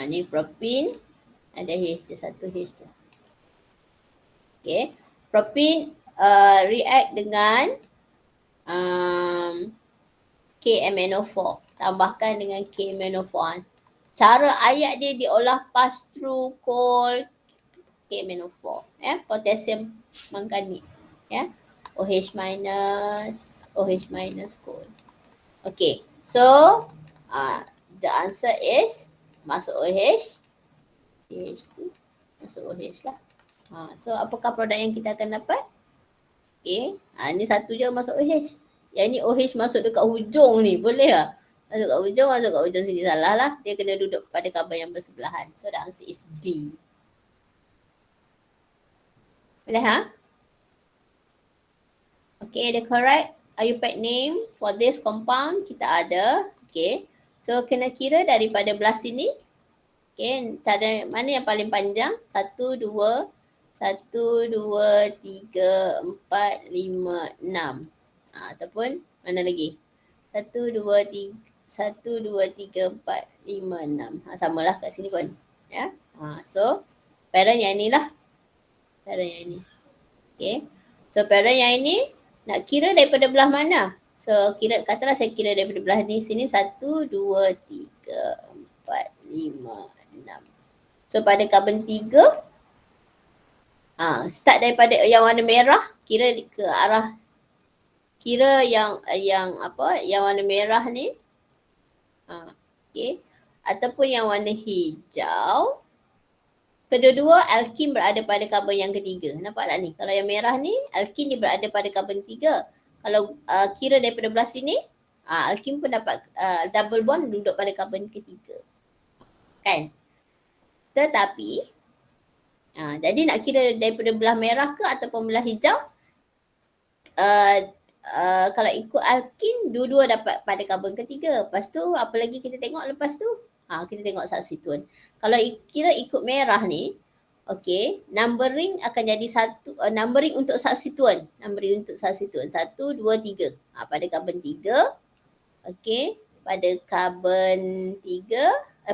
Ni propene, ada H je, satu H je. Okay. Propene react dengan KMNO4. Tambahkan dengan KMNO4. Cara ayat dia diolah pass through coal KMNO4. Potassium manganate. OH minus coal. Okay. So the answer is masuk OH. CH2 masuk OH lah. So apakah produk yang kita akan dapat? Okay. Ni satu je masuk OH. Yang ni OH masuk dekat hujung ni. Boleh tak? Masuk kat hujung sini, salah lah. Dia kena duduk pada karbon yang bersebelahan. So the answer is B. Boleh Okay, the correct IUPAC name for this compound kita ada. Okay. So kena kira daripada belah sini. Okay, mana yang paling panjang? 1, 2, 3, 4, 5, 6. Ataupun mana lagi? 1, 2, 3, 4, 5, 6. Samalah kat sini pun. Ya. So parent yang ni lah. Parent yang ini. Okay. So parent yang ini nak kira daripada belah mana? So katalah saya kira daripada belah ni sini 1, 2, 3, 4, 5, 6. So pada carbon 3 start daripada yang warna merah, kira ke arah yang warna merah ni. Okay. Ataupun yang warna hijau. Kedua-dua alkin berada pada karbon yang ketiga. Nampak tak ni? Kalau yang merah ni, alkin dia berada pada karbon 3. Kalau kira daripada belah sini, alkin pun dapat double bond duduk pada karbon ketiga. Kan? Tetapi, jadi nak kira daripada belah merah ke ataupun belah hijau, kalau ikut alkin, dua-dua dapat pada karbon ketiga. Lepas tu, apa lagi kita tengok lepas tu? Kita tengok substituent. Kalau kira ikut merah ni, okay, numbering akan jadi numbering untuk substituent. Numbering untuk substituent. 1, 2, 3. Pada karbon 3. Okay. Pada karbon 3.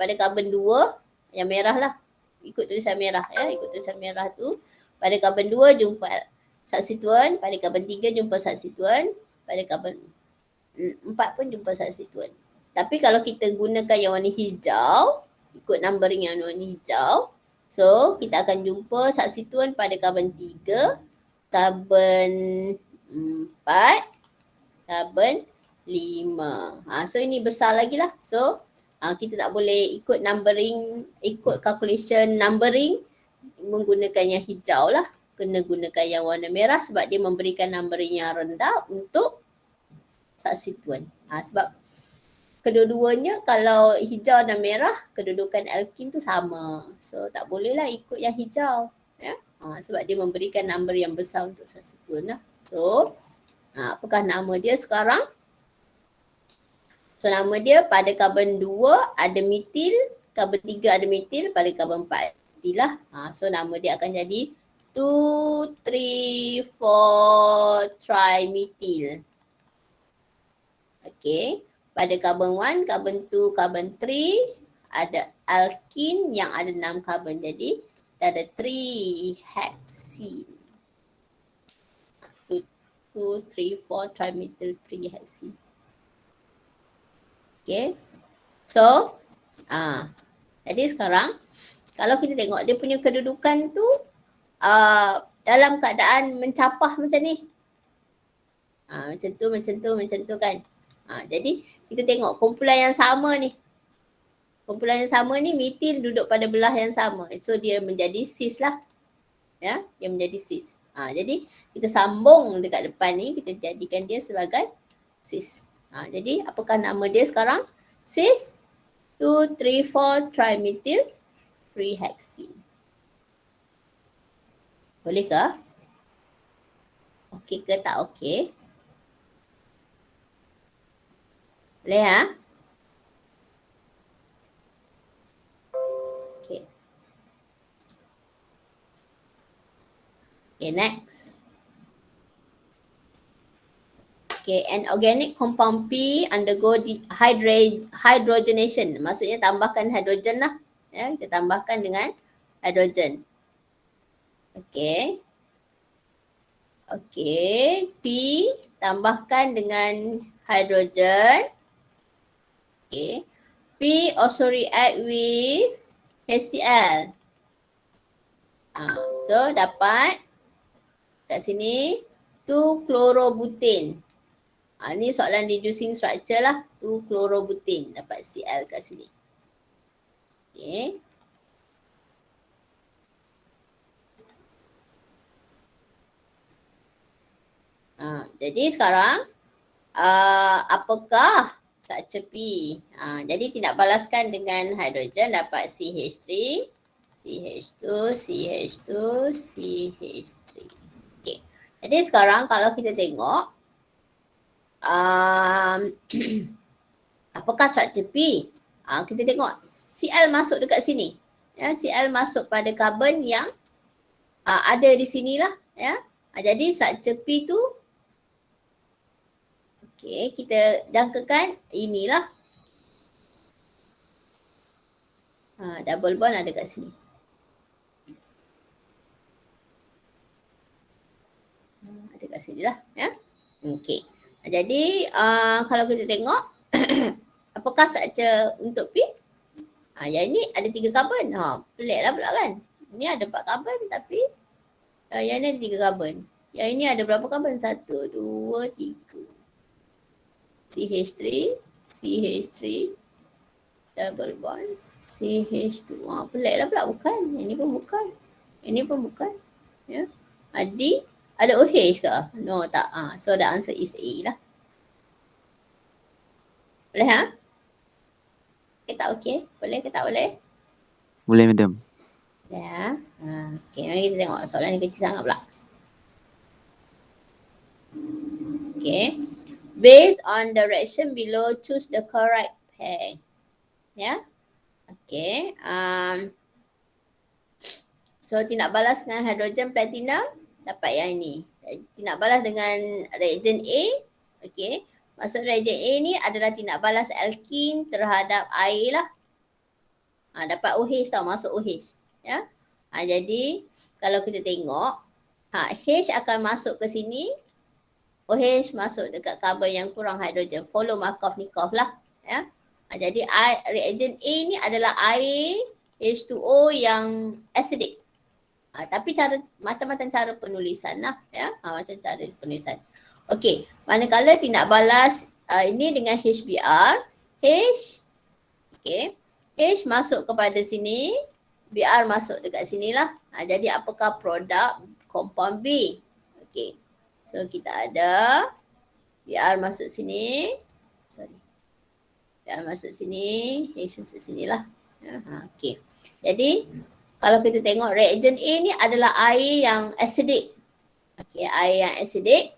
Pada karbon 2. Yang merah lah. Ikut tulisan merah ya. Ikut tulisan merah tu. Pada karbon 2 jumpa substituent. Pada karbon 3 jumpa substituent. Pada karbon 4 pun jumpa substituent. Tapi kalau kita gunakan yang warna hijau, ikut numbering yang warna hijau, so kita akan jumpa substituent pada karbon 3, karbon 4, karbon 5. So ini besar lagi lah. So kita tak boleh ikut numbering, ikut calculation numbering menggunakan yang hijau lah. Kena gunakan yang warna merah sebab dia memberikan numbering yang rendah untuk substituent. Sebab kedua-duanya kalau hijau dan merah, kedudukan alkin tu sama. So tak bolehlah ikut yang hijau. Ya? Sebab dia memberikan number yang besar untuk substituent lah. So, apakah nama dia sekarang? So nama dia pada karbon 2 ada metil, karbon 3 ada metil, pada karbon 4 metil lah. So nama dia akan jadi 2, 3, 4 trimethyl. Okay. Pada karbon 1, karbon 2, karbon 3 ada alkin yang ada 6 karbon. Jadi kita ada 3 hexene. 2, 3, 4 trimethyl 3 hexene. Okay. So, jadi sekarang kalau kita tengok dia punya kedudukan tu dalam keadaan mencapah macam ni. Macam tu kan. Jadi kita tengok kumpulan yang sama ni. Kumpulan yang sama ni metil duduk pada belah yang sama. So dia menjadi cis lah. Ya, dia menjadi cis. Jadi kita sambung dekat depan ni, kita jadikan dia sebagai cis. Jadi apakah nama dia sekarang? Cis 2, 3, 4 trimethyl 3 hexene. Boleh ke? Okey ke tak okey? Boleh ha? Okay. Okay, next. Okay, an organic compound P undergo hydrogenation. Maksudnya tambahkan hidrogen lah. Ya, kita tambahkan dengan hidrogen. Okay. Okay, P tambahkan dengan hidrogen. Okay. P also react with HCl. So dapat kat sini 2-chlorobutane. Ni soalan reducing structure lah. 2-chlorobutane. Dapat Cl kat sini. Okay. Jadi sekarang apakah struktur P? Jadi tidak balaskan dengan hidrogen dapat CH3, CH2, CH2, CH3. Okay. Jadi sekarang kalau kita tengok apakah struktur P? Kita tengok Cl masuk dekat sini. Ya, Cl masuk pada karbon yang ada di sinilah. Ya. Jadi struktur P tu okay, kita jangkakan inilah. Double bond ada kat sini. Ada kat sini lah. Ya. Okay. Jadi kalau kita tengok apakah struktur untuk P? Yang ini ada 3 karbon. Pelik lah pula kan. Ini ada 4 karbon tapi yang ini ada 3 karbon. Yang ini ada berapa karbon? 1, 2, 3. CH3, CH3, double bond, CH2. Pelik lah pula bukan. Ini pun bukan. Ini pun bukan. Ya. D, ada OH ke? No, tak. So the answer is A lah. Boleh ha? Okay, tak okay? Boleh ke tak boleh? Boleh, madam. Ya. Okay, mari kita tengok. Soalan ni kecil sangat pula. Okay. Based on the reaction below, choose the correct pair. Ya. Okay. So, tindak balas dengan hidrogen platinum, dapat yang ini. Tindak balas dengan reagen A. Okay. Maksud reagen A ni adalah tindak balas alkin terhadap air lah. Dapat OH tau, masuk OH. Ya. Jadi, kalau kita tengok, H akan masuk ke sini. OH masuk dekat karbon yang kurang hidrogen. Follow Markov-Nikov lah. Ya. Jadi reagen A ni adalah air H2O yang acidic. Tapi macam-macam cara penulisan lah. Ya. Macam cara penulisan. Okey. Manakala tindak balas ini dengan HBr. H. Okey. H masuk kepada sini. Br masuk dekat sini lah. Jadi apakah produk compound B? Okey. So kita ada Br masuk sini. Sorry. Biar masuk sini, H masuk sini lah. Ya, okey. Jadi kalau kita tengok reagen A ni adalah air yang acidic. Okey, air yang acidic.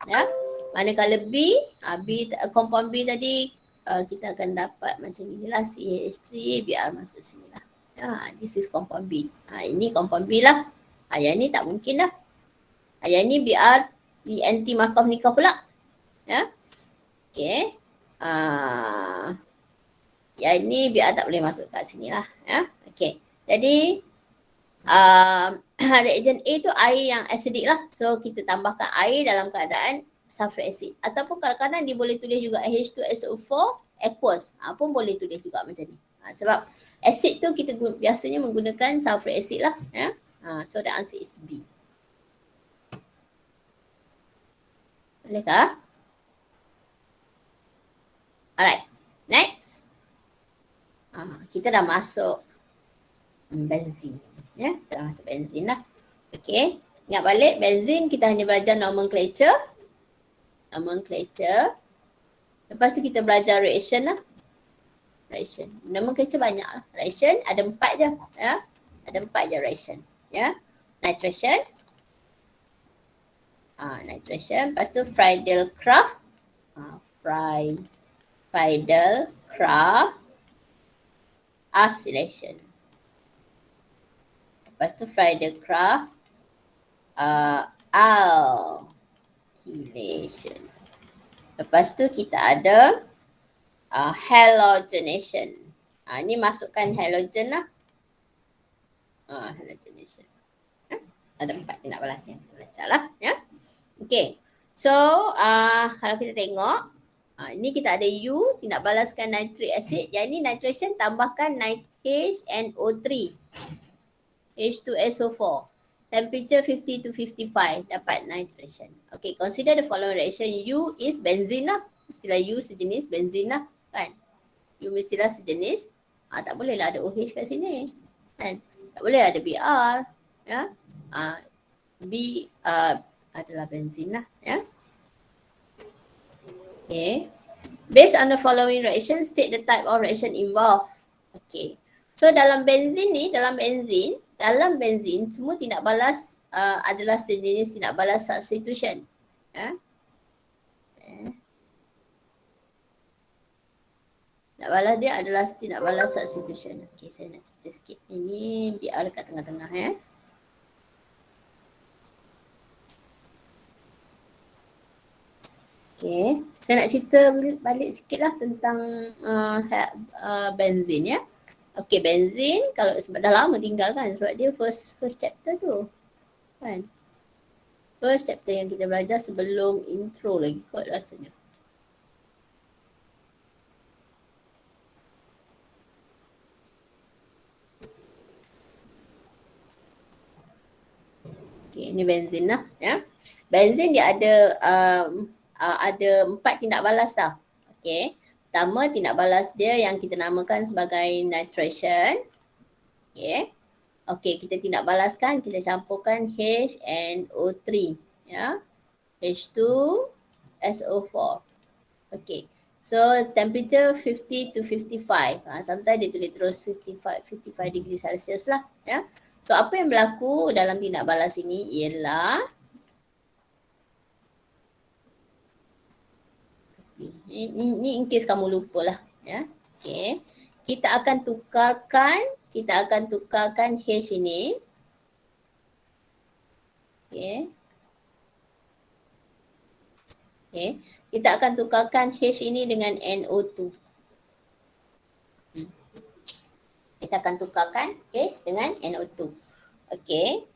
Ya. Manakala B, compound B tadi kita akan dapat macam inilah CH3 Br masuk sini lah. Ya, this is compound B. Ini compound B lah. Yang ni tak mungkin dah. Yang ni Br di anti Markov nikah pula. Ya. Okey. Yang ni Br tak boleh masuk kat sini lah. Ya. Okey. Jadi reagen A tu air yang acidic lah. So kita tambahkan air dalam keadaan sulfuric acid. Ataupun kadang-kadang dia boleh tulis juga H2SO4 aqueous. Pun boleh tulis juga macam ni. Sebab acid tu kita biasanya menggunakan sulfuric acid lah. Ya. So the answer is B. Bolehkah? Alright. Next. Kita dah masuk benzin. Ya, kita dah masuk benzin lah. Okay. Ingat balik, benzin kita hanya belajar nomenclature. Lepas tu kita belajar reaction lah. Reaction. Nomenclature banyak lah. Reaction ada 4 je. Ya. Ada 4 je reaction. Ya. Nitration. Nitration. Lepas tu Friedel-Crafts. Friedel-Crafts. Acylation. Lepas tu Friedel-Crafts. Alkylation. Lepas tu kita ada halogenation. Ni masukkan halogen lah. Halogenation. Ada 4 tindak balas yang kita belajar lah. Ya. Okay. So, kalau kita tengok, ini kita ada U, tindak balaskan nitric acid. Yang ni nitration tambahkan HNO3. H2SO4. Temperature 50 to 55 dapat nitration. Okay, consider the following reaction. U is benzene lah. Mestilah U sejenis benzene lah. Kan? U mestilah sejenis. Tak boleh lah ada OH kat sini. Kan? Tak boleh ada Br. Ya. B adalah benzene lah. Ya. Okay. Based on the following reaction, state the type of reaction involved. Okay. So dalam benzin ni, dalam benzin semua tindak balas adalah sejenis tindak balas substitution. Ya. Tindak balas dia adalah tindak balas substitution. Okay, saya nak cerita sikit. Ini biar dekat tengah-tengah ya. Okay, saya nak cerita balik sikit lah tentang benzin ya. Okay, benzin kalau sebab dah lama tinggal kan sebab dia first chapter tu. Kan? First chapter yang kita belajar sebelum intro lagi kot rasanya. Okay, ini benzin lah ya. Benzin dia ada 4 tindak balas tau. Okay. Pertama tindak balas dia yang kita namakan sebagai nitration. Okay. Okay, kita tindak balaskan, kita campurkan HNO3. Ya. H2SO4. Okay. So temperature 50 to 55. Sometimes dia tulis terus 55 degree Celsius lah. Ya. So apa yang berlaku dalam tindak balas ini ialah ini in case kamu lupa lah ya. Okay. Kita akan tukarkan H ini. Okay. Okay. Kita akan tukarkan H ini dengan NO2. Kita akan tukarkan H dengan NO2. Okay.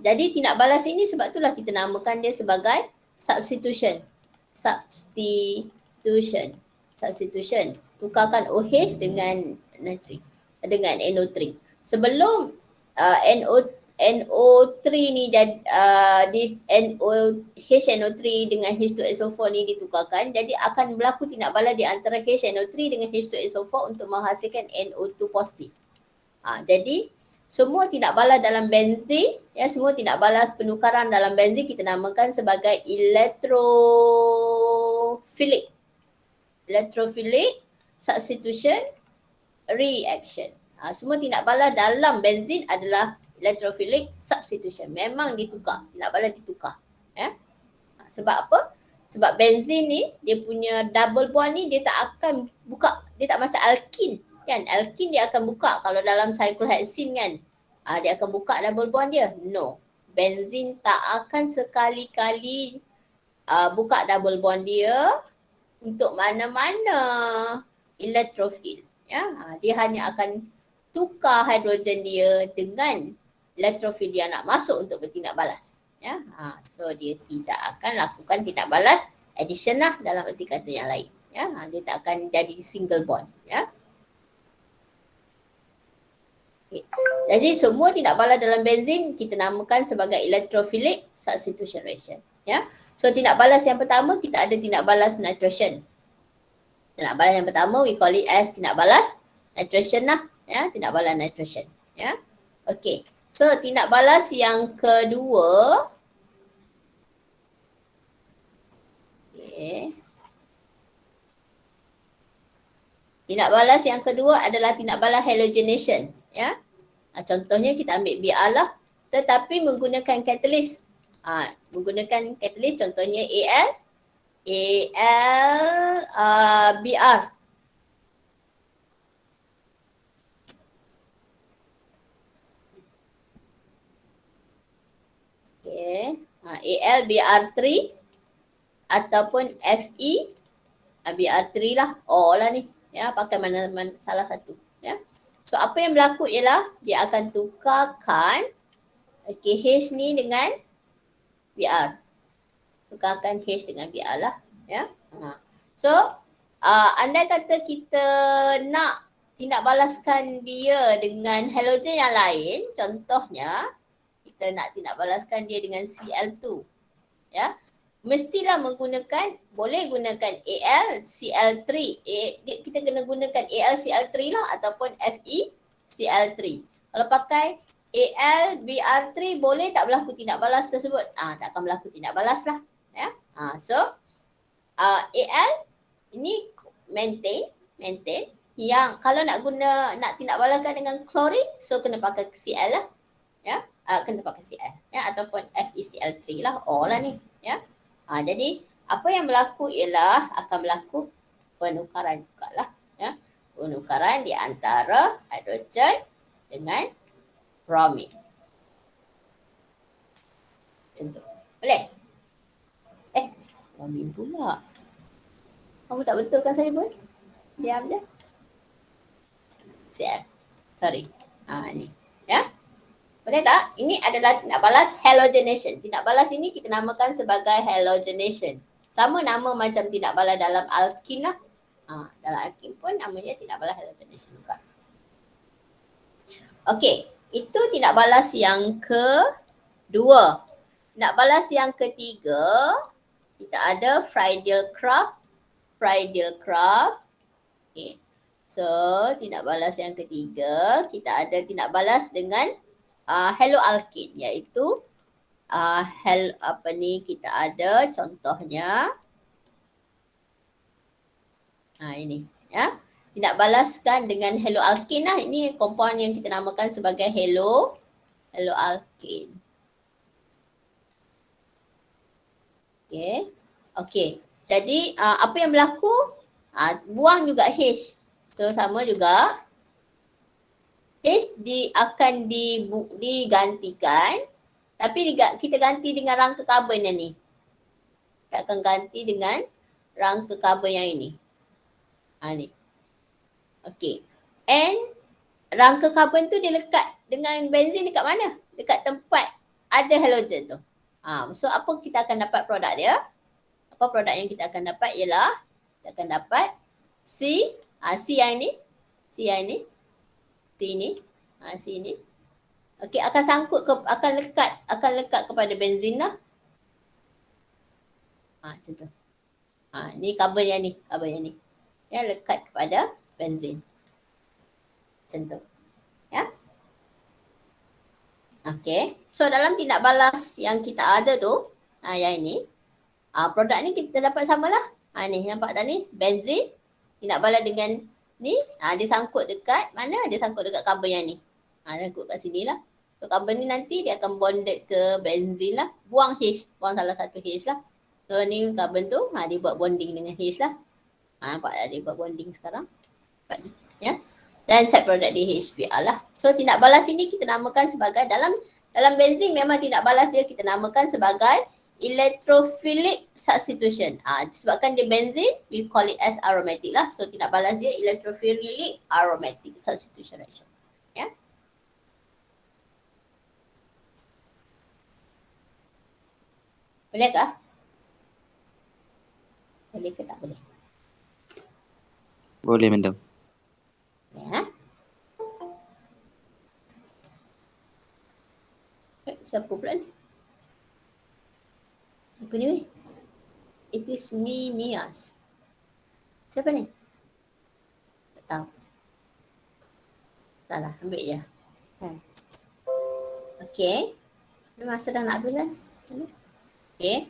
Jadi tindak balas ini sebab itulah kita namakan dia sebagai substitution. Tukarkan OH dengan dengan NO3. Sebelum NO3 ni HNO3 dengan H2SO4 ni ditukarkan, jadi akan berlaku tindak balas di antara HNO3 dengan H2SO4 untuk menghasilkan NO2 positif. Jadi semua tindak balas dalam benzin, ya, semua tindak balas penukaran dalam benzin kita namakan sebagai electrophilic. electrophilic substitution reaction. Semua tindak balas dalam benzin adalah electrophilic substitution. Memang ditukar, tindak balas ditukar. Sebab apa? Sebab benzin ni dia punya double bond ni dia tak akan buka, dia tak macam alkin kan. Alkin dia akan buka kalau dalam cyclohexene kan. Dia akan buka double bond dia. No. Benzin tak akan sekali-kali buka double bond dia untuk mana-mana elektrofil. Dia hanya akan tukar hidrogen dia dengan elektrofil dia nak masuk untuk bertindak balas. So dia tidak akan lakukan tindak balas addition lah dalam erti kata yang lain. Dia tak akan jadi single bond. Okay. Jadi semua tindak balas dalam benzin kita namakan sebagai electrophilic substitution reaction. So tindak balas yang pertama kita ada tindak balas nitration. Tindak balas yang pertama we call it as tindak balas nitration lah. Tindak balas nitration. Okay. So tindak balas yang kedua. Okay. Tindak balas yang kedua adalah tindak balas halogenation. Contohnya kita ambil Br lah. Tetapi menggunakan catalyst. Menggunakan catalyst contohnya Br. Okay. Br3 ataupun Fe Br3 lah. Lah ni. Pakai mana salah satu. So apa yang berlaku ialah dia akan tukarkan H ni dengan Br. Tukarkan H dengan Br lah. So andai kata kita nak tindak balaskan dia dengan halogen yang lain, contohnya kita nak tindak balaskan dia dengan Cl2. Mestilah boleh gunakan AlCl3. Kita kena gunakan AlCl3 lah ataupun FeCl3. Kalau pakai AlBr3 boleh tak berlaku tindak balas tersebut? Tak akan berlaku tindak balas lah. So Al ini maintain yang kalau nak tindak balaskan dengan klorin, so kena pakai Cl lah. Kena pakai Cl ataupun FeCl3 lah. Lah ni. Jadi apa yang berlaku ialah akan berlaku penukaran jugalah. Penukaran di antara hidrogen dengan bromine. Macam tu. Boleh? Bromine pula. Kamu tak betulkan saya pun? Diam je. Cl. Sorry. Ni. Boleh tak? Ini adalah tindak balas halogenation. Tindak balas ini kita namakan sebagai halogenation. Sama nama macam tindak balas dalam alkin lah. Dalam alkin pun namanya tindak balas halogenation juga. Okey, itu tindak balas yang kedua. Tindak balas yang ketiga, kita ada Friedel-Crafts. Okey. So, tindak balas yang ketiga, kita ada tindak balas dengan haloalkane, iaitu kita ada contohnya ini tindak balaskan dengan haloalkane lah. Ini compound yang kita namakan sebagai haloalkane. Okey. Jadi apa yang berlaku? Buang juga H. So sama juga H akan digantikan, tapi kita ganti dengan rangka karbon yang ni. Kita akan ganti dengan rangka karbon yang ini. Ni. Okey. And rangka karbon tu dia lekat dengan benzin dekat mana? Dekat tempat ada halogen tu. So apa kita akan dapat produk dia? Apa produk yang kita akan dapat ialah kita akan dapat C yang ni. C ni. Okey, akan sangkut akan lekat kepada benzin lah. Macam tu. Ni karbon yang ni. Yang lekat kepada benzin. Macam tu. Okey. So dalam tindak balas yang kita ada tu, yang ini, produk ni kita dapat samalah. Ni nampak tak ni? Benzin tindak balas dengan ni. Dia sangkut dekat mana? Dia sangkut dekat carbon yang ni. Sangkut kat sini lah. So carbon ni nanti dia akan bonded ke benzin lah. Buang H. Buang salah satu H lah. So ni carbon tu dia buat bonding dengan H lah. Nampak tak dia buat bonding sekarang? Nampak ni. Ya. Dan side product dia HBr lah. So tindak balas ini kita namakan sebagai dalam benzin memang tindak balas dia kita namakan sebagai electrophilic substitution. Disebabkan dia benzin, we call it as aromatic lah. So tindak balas dia electrophilic aromatic substitution reaction. Ya. Boleh ke? Boleh ke tak boleh? Boleh, madam. Ya. Siapa pula ni? Siapa ni weh? It is me, Mias. Siapa ni? Tak tahu. Salah, ambil je. Okay. Masa dah nak habis kan? Okay.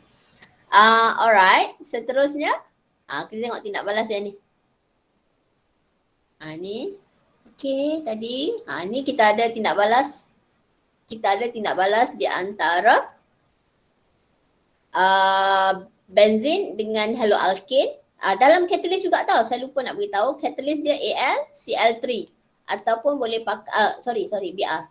Alright. Seterusnya. Kita tengok tindak balas yang ni. Ni. Okay, tadi. Ni kita ada tindak balas. Kita ada tindak balas di antara benzin dengan haloalkane. Dalam catalyst juga tau. Saya lupa nak beritahu. Catalyst dia AlCl3. Ataupun boleh pakai, Br.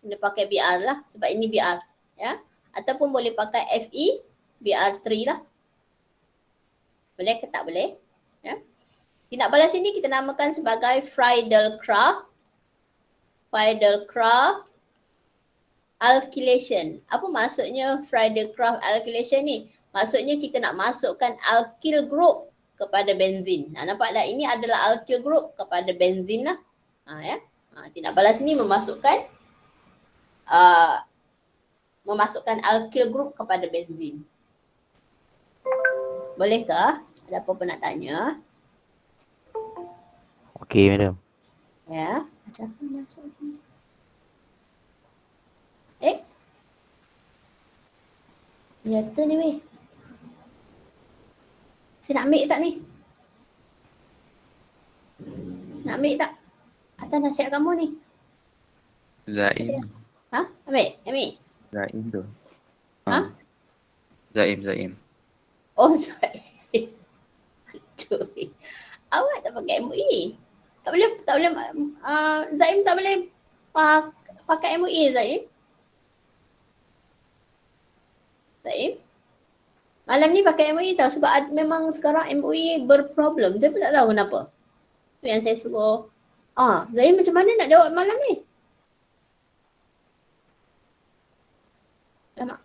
Kena pakai Br lah. Sebab ini Br. Ya. Ataupun boleh pakai Fe, Br3 lah. Boleh ke tak boleh? Ya. Tindak balas ini kita namakan sebagai Friedel-Crafts alkylation. Apa maksudnya Friedel-Crafts alkylation ni? Maksudnya kita nak masukkan alkyl group kepada benzin. Nampak tak? Ini adalah alkyl group kepada benzin lah. Ya. Tindak balas ini memasukkan alkyl group kepada benzin. Bolehkah? Ada apa-apa nak tanya? Okey, madam. Ya. Macam apa masuk ni? Ya tu ni weh. Saya nak ambil tak ni? Nak ambil tak? Atas nasihat kamu ni. Zaim. Ambil. Zaim tu. Zaim. Oh, Zaim. Aduh. Awak tak pakai MUI. Tak boleh, Zaim tak boleh pakai MUI, Zaim. Malam ni pakai MUI tau sebab memang sekarang MUI berproblem. Saya pun tak tahu kenapa. Tu yang saya suruh. Zaim macam mana nak jawab malam ni? Lama.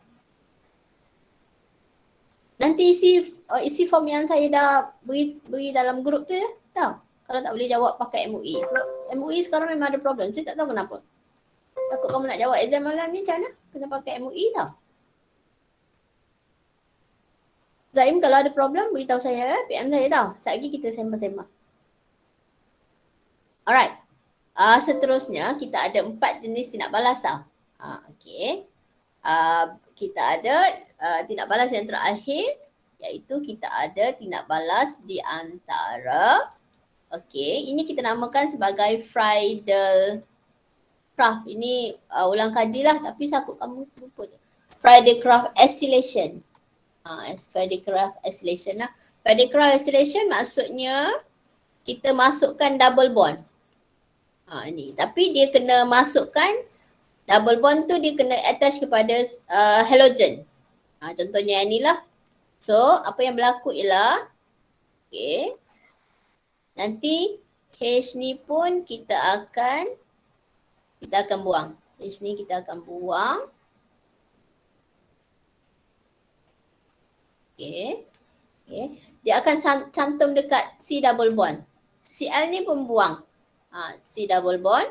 Nanti isi form yang saya dah beri dalam grup tu ya. Tahu. Kalau tak boleh jawab pakai MUI. Sebab MUI sekarang memang ada problem. Saya tak tahu kenapa. Takut kamu nak jawab exam malam ni macam mana? Kena pakai MUI tau. Zaim kalau ada problem beritahu saya, PM saya tau. Sekejap lagi kita sembang-sembang. Alright. Seterusnya kita ada 4 jenis tindak balas tau. Okay. Kita ada tindak balas yang terakhir iaitu kita ada tindak balas di antara ini kita namakan sebagai Friedel-Crafts. Ini ulang kaji lah tapi sakut kamu lupa je. Friedel-Crafts acylation. Friedel-Crafts acylation lah. Friedel-Crafts acylation maksudnya kita masukkan double bond. Ni. Tapi dia kena masukkan double bond tu dia kena attach kepada halogen. Contohnya yang ni lah. So apa yang berlaku ialah nanti H ni pun kita akan buang. H ni kita akan buang. Dia akan cantum dekat C double bond. Cl ni pun buang. C double bond.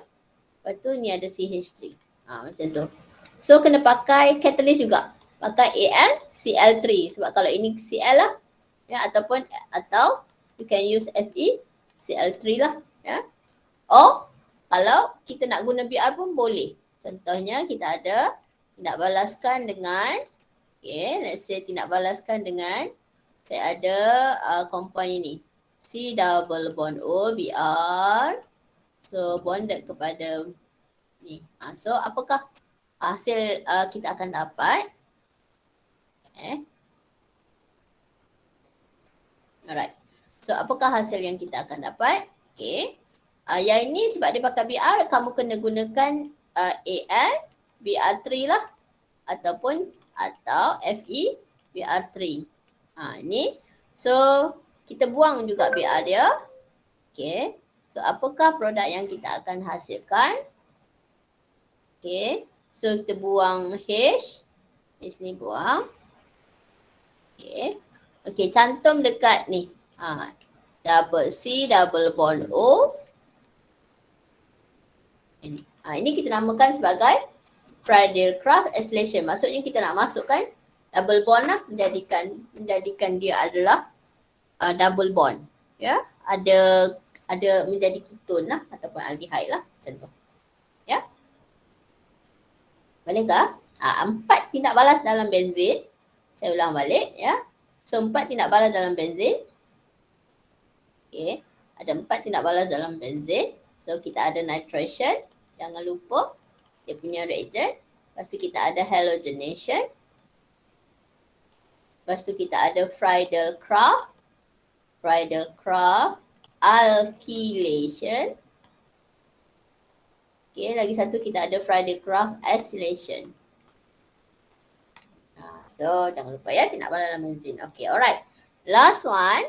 Lepas tu ni ada CH3. Macam tu. So kena pakai catalyst juga. Pakai AlCl3 sebab kalau ini Cl lah. Ya, atau you can use FeCl3 lah. Ya. Kalau kita nak guna Br pun boleh. Contohnya kita ada tindak balaskan dengan let's say tindak balaskan dengan Saya ada compound ini. C double bond O Br. So bonded kepada ni. So apakah hasil kita akan dapat? Alright. So apakah hasil yang kita akan dapat? Okay. Yang ini sebab dia pakai BR, kamu kena gunakan AL BR3 lah. Atau FE BR3. Ini. So kita buang juga BR dia. Okay. So apakah produk yang kita akan hasilkan? Okay. So kita buang H. H ni buang. Okay. Okay, cantum dekat ni. Double C, double bond O. Ini kita namakan sebagai Friedel-Crafts acylation. Maksudnya kita nak masukkan double bond lah. Menjadikan dia adalah double bond. Ya, ada menjadi ketone lah ataupun aldehyde lah. Macam tu. Ya. Bolehkah? 4 tindak balas dalam benzin. Saya ulang balik ya. So 4 tindak balas dalam benzin. Okay. Ada 4 tindak balas dalam benzin. So kita ada nitration. Jangan lupa dia punya reagent. Lepas tu kita ada halogenation. Lepas tu kita ada Friedel-Crafts. Friedel-Crafts alkylation. Okay, lagi satu kita ada Friedel-Crafts acylation. So jangan lupa ya, tindak balas dalam benzin. Okay, alright. Last one.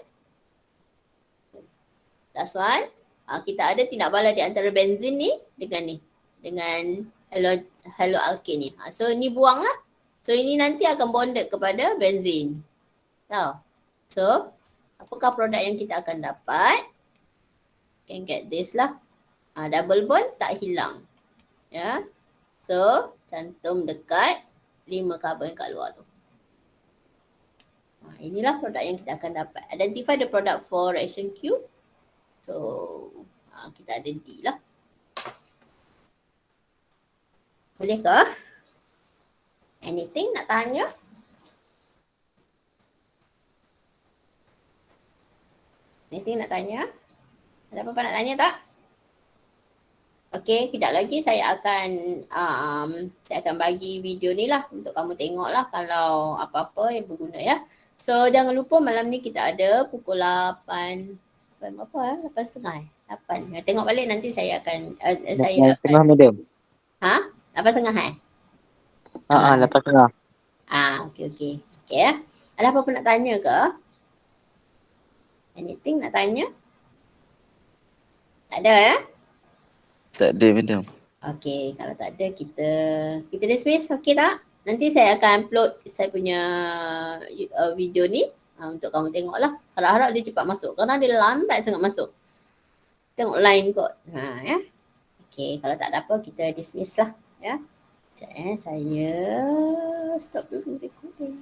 Kita ada tindak balas di antara benzin ni dengan ni. Dengan haloalkane ni. So ni buang lah. So ini nanti akan bonded kepada benzin. Tahu? So apakah produk yang kita akan dapat? Can get this lah. Double bond tak hilang. Ya. So cantum dekat 5 karbon kat luar tu. Inilah produk yang kita akan dapat. Identify the product for reaction Q. So kita ada D lah. Bolehkah? Anything nak tanya? Anything nak tanya? Ada apa-apa nak tanya tak? Okey, kejap lagi saya akan bagi video ni lah untuk kamu tengok lah kalau apa-apa yang berguna ya. So jangan lupa malam ni kita ada pukul 8 berapa 8.30 8. Tengok balik nanti saya akan saya tengah madam. 8.30 8.30. Okey ya. Ada apa-apa nak tanya ke? Anything nak tanya? Tak ada ya? Tak ada, madam. Okey, kalau tak ada kita dismiss, okey tak? Nanti saya akan upload saya punya video ni untuk kamu tengok lah. Harap-harap dia cepat masuk kerana dia lambat sangat masuk. Tengok line kot. Ya. Okey, kalau tak ada apa kita dismiss lah ya. Sekejap saya stop dulu recording.